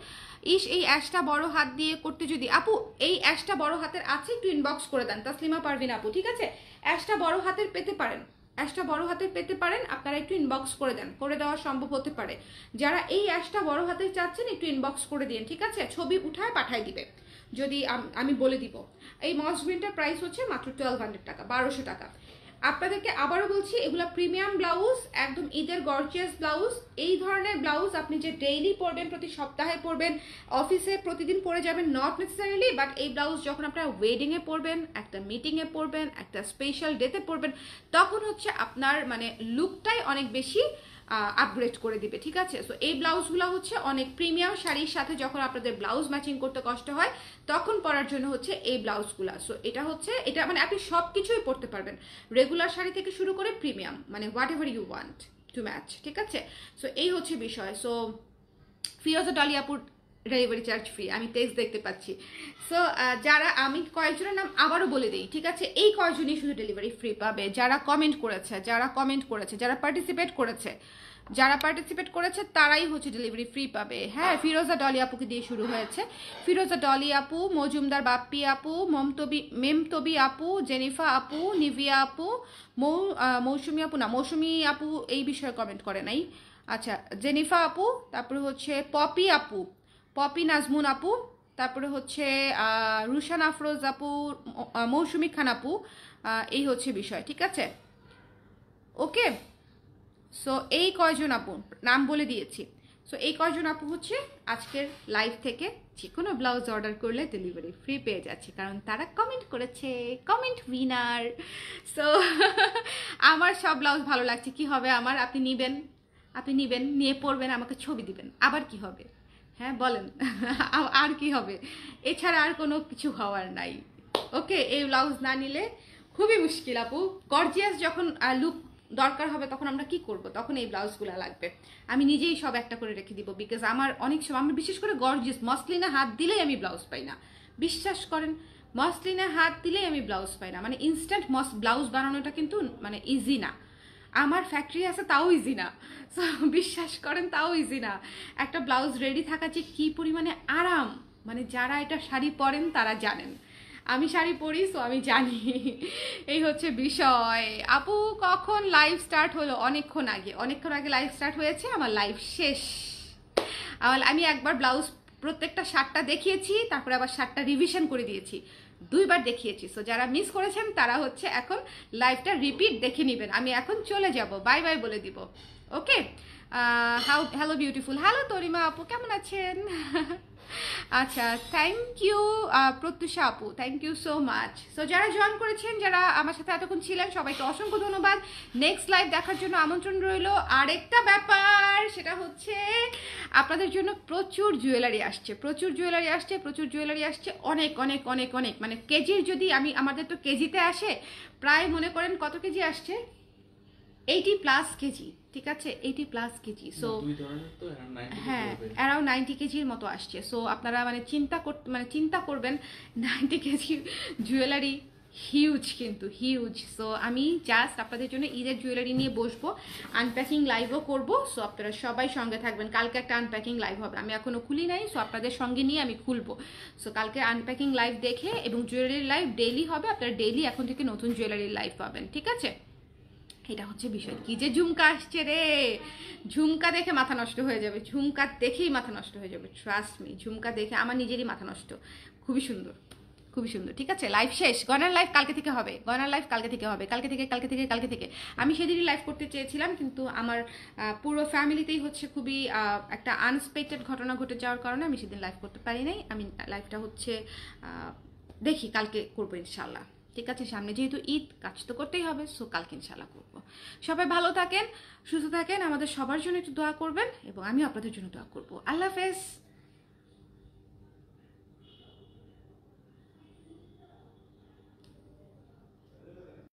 এই অ্যাশটা বড় হাত দিয়ে করতে যদি আপু এই অ্যাশটা বড় হাতের আছে একটু ইনবক্স করে দেন, তাসলিমা পারভিন আপু, ঠিক আছে, অ্যাশটা বড় হাতের পেতে পারেন, আপনারা একটু ইনবক্স করে দেন, করে দেওয়া সম্ভব হতে পারে। যারা এই অ্যাশটা বড় হাতের চাচ্ছেন একটু ইনবক্স করে দিন, ঠিক আছে, ছবি উঠায় পাঠাই দিবে, যদি আমি বলে দিব। এই মস গ্রিনটার প্রাইস হচ্ছে মাত্র 1200 টাকা, 1200 টাকা। আপনাদেরকে আবারও বলছি, এগুলো প্রিমিয়াম ব্লাউজ, একদম ঈদের গর্জিয়াস ব্লাউজ। এই ধরনের ব্লাউজ আপনি যে ডেইলি পরবেন, প্রতি সপ্তাহে পরবেন, অফিসে প্রতিদিন পরে যাবেন, নট নেসেসারিলি, বাট এই ব্লাউজ যখন আপনারা ওয়েডিংয়ে পরবেন, একটা মিটিংয়ে পরবেন, একটা স্পেশাল ডেতে পরবেন, তখন হচ্ছে আপনার মানে লুকটাই অনেক বেশি আপগ্রেড করে দিবে, ঠিক আছে। সো এই ব্লাউজগুলো হচ্ছে অনেক প্রিমিয়াম শাড়ির সাথে যখন আপনাদের ব্লাউজ ম্যাচিং করতে কষ্ট হয় তখন পরার জন্য হচ্ছে এই ব্লাউজগুলো। সো এটা মানে আপনি সব কিছুই পরতে পারবেন, রেগুলার শাড়ি থেকে শুরু করে প্রিমিয়াম, মানে whatever you want to match, ঠিক আছে। সো এই হচ্ছে বিষয়। সো ফিরোজা ডলি আপুর ডেলিভারি চার্জ ফ্রি, আমি টেক্সট দেখতে পাচ্ছি। সো যারা, আমি কয়েকজনের নাম আবারও বলে দিই, ঠিক আছে, এই কয়েকজনই শুধু ডেলিভারি ফ্রি পাবে, যারা কমেন্ট করেছে, যারা পার্টিসিপেট করেছে তারাই হচ্ছে ডেলিভারি ফ্রি পাবে। হ্যাঁ, ফিরোজা ডলি আপুকে দিয়ে শুরু হয়েছে, ফিরোজা ডলি আপু, মজুমদার বাপ্পি আপু, মেমতবি আপু, জেনিফা আপু, নিভিয়া আপু, মৌসুমি আপু এই বিষয়ে কমেন্ট করে নাই। আচ্ছা, জেনিফা আপু, তারপরে হচ্ছে পপি নাজমুন আপু, তারপরে হচ্ছে রুশান আফরোজ আপু, মৌসুমি খান আপু, এই হচ্ছে বিষয়, ঠিক আছে। ওকে, সো এই কয়জন আপু নাম বলে দিয়েছি। সো এই কয়জন আপু হচ্ছে আজকের লাইভ থেকে যে কোনো ব্লাউজ অর্ডার করলে ডেলিভারি ফ্রি পেয়ে যাচ্ছে, কারণ তারা কমেন্ট করেছে, কমেন্ট উইনার। সো আমার সব ব্লাউজ ভালো লাগছে, কি হবে আমার, আপনি নিবেন, নিয়ে পরবেন, আমাকে ছবি দিবেন, আবার কি হবে, হ্যাঁ বলেন, আর কি হবে, এছাড়া আর কোনো কিছু হওয়ার নাই। ওকে, এই ব্লাউজ না নিলে খুবই মুশকিল আপু, গর্জিয়াস যখন লুক দরকার হবে তখন আমরা কি করব, তখন এই ব্লাউজগুলো লাগবে। আমি নিজেই সব একটা করে রেখে দিব, বিকজ আমার অনেক সময়, আমি বিশেষ করে গর্জিয়াস মসলিনে হাত দিলেই আমি ব্লাউজ পাই না, বিশ্বাস করেন, মসলিনে হাত দিলেই আমি ব্লাউজ পাই না। মানে ইনস্ট্যান্ট ব্লাউজ বানানোটা কিন্তু মানে ইজি না, আমার ফ্যাক্টরি আছে তাও ইজি না, সো বিশ্বাস করেন তাও ইজি না। একটা ব্লাউজ রেডি থাকা যে কি পরিমাণে আরাম, মানে যারা এটা শাড়ি পরেন তারা জানেন, আমি শাড়ি পরি, সো আমি জানি। এই হচ্ছে বিষয়। আপু কখন লাইভ স্টার্ট হলো? অনেকক্ষণ আগে লাইভ স্টার্ট হয়েছে, আমার লাইভ শেষ। আমি একবার ব্লাউজ প্রত্যেকটা শার্টটা দেখিয়েছি, তারপরে আবার শার্টটা রিভিশন করে দিয়েছি, 2বার দেখিয়েছি। সো যারা মিস করেছেন তারা হচ্ছে এখন লাইভটা রিপিট দেখে নেবেন। আমি এখন চলে যাব, বাই বাই বলে দিব। Okay, hello beautiful, hello Tarima আপু, কেমন আছেন? আচ্ছা, থ্যাংক ইউ প্রত্যুষা আপু, thank you so much. So যারা জয়েন করেছেন, যারা আমার সাথে এতক্ষণ ছিলেন, সবাইকে অসংখ্য ধন্যবাদ। নেক্সট লাইভ দেখার জন্য আমন্ত্রণ রইল। আরেকটা ব্যাপার, সেটা হচ্ছে আপনাদের জন্য প্রচুর জুয়েলারি আসছে, প্রচুর জুয়েলারি আসছে, প্রচুর জুয়েলারি আসছে, অনেক অনেক অনেক অনেক, মানে কেজির যদি আমাদের তো কেজিতে আসে, প্রায় মনে করেন কত কেজি আসছে, 80+ কেজি, ঠিক আছে, 80+ কেজি। সো হ্যাঁ, অ্যারাউন্ড 90 কেজির মতো আসছে। সো আপনারা মানে চিন্তা করবেন 90 কেজি জুয়েলারি হিউজ, কিন্তু হিউজ। সো আমি জাস্ট আপনাদের জন্য ঈদের জুয়েলারি নিয়ে বসবো, আনপ্যাকিং লাইভও করবো। সো আপনারা সবাই সঙ্গে থাকবেন। কালকে একটা আনপ্যাকিং লাইভ হবে, আমি এখনো খুলি নাই, সো আপনাদের সঙ্গে নিয়ে আমি খুলবো। সো কালকে আনপ্যাকিং লাইভ দেখে, এবং জুয়েলারির লাইভ ডেইলি হবে, আপনারা ডেইলি এখন থেকে নতুন জুয়েলারির লাইভ পাবেন, ঠিক আছে? এটা হচ্ছে বিষয়। কি যে ঝুমকা আসছে রে, ঝুমকা দেখে মাথা নষ্ট হয়ে যাবে, ঝুমকা দেখেই মাথা নষ্ট হয়ে যাবে, ট্রাস্ট মি। ঝুমকা দেখে আমার নিজেরই মাথা নষ্ট। খুবই সুন্দর, খুবই সুন্দর, ঠিক আছে? লাইভ শেষ, গয়নার লাইভ কালকে থেকে হবে, গয়নার লাইভ কালকে থেকে হবে, কালকে থেকে। আমি সেদিনই লাইভ করতে চেয়েছিলাম, কিন্তু আমার পুরো ফ্যামিলিতেই হচ্ছে খুবই একটা আনএক্সপেক্টেড ঘটনা ঘটে যাওয়ার কারণে আমি সেদিন লাইভ করতে পারি নাই। আমি লাইভটা হচ্ছে দেখি কালকে করবো ইনশাল্লাহ, ঠিক আছে? সামনে যেহেতু ঈদ, কাজ তো করতেই হবে। সো কালকে ইনশাল্লাহ করবো। সবাই ভালো থাকেন, সুস্থ থাকেন, আমাদের সবার জন্য একটু দোয়া করবেন, এবং আমিও আপনাদের জন্য দোয়া করবো। আল্লাহ হাফেজ।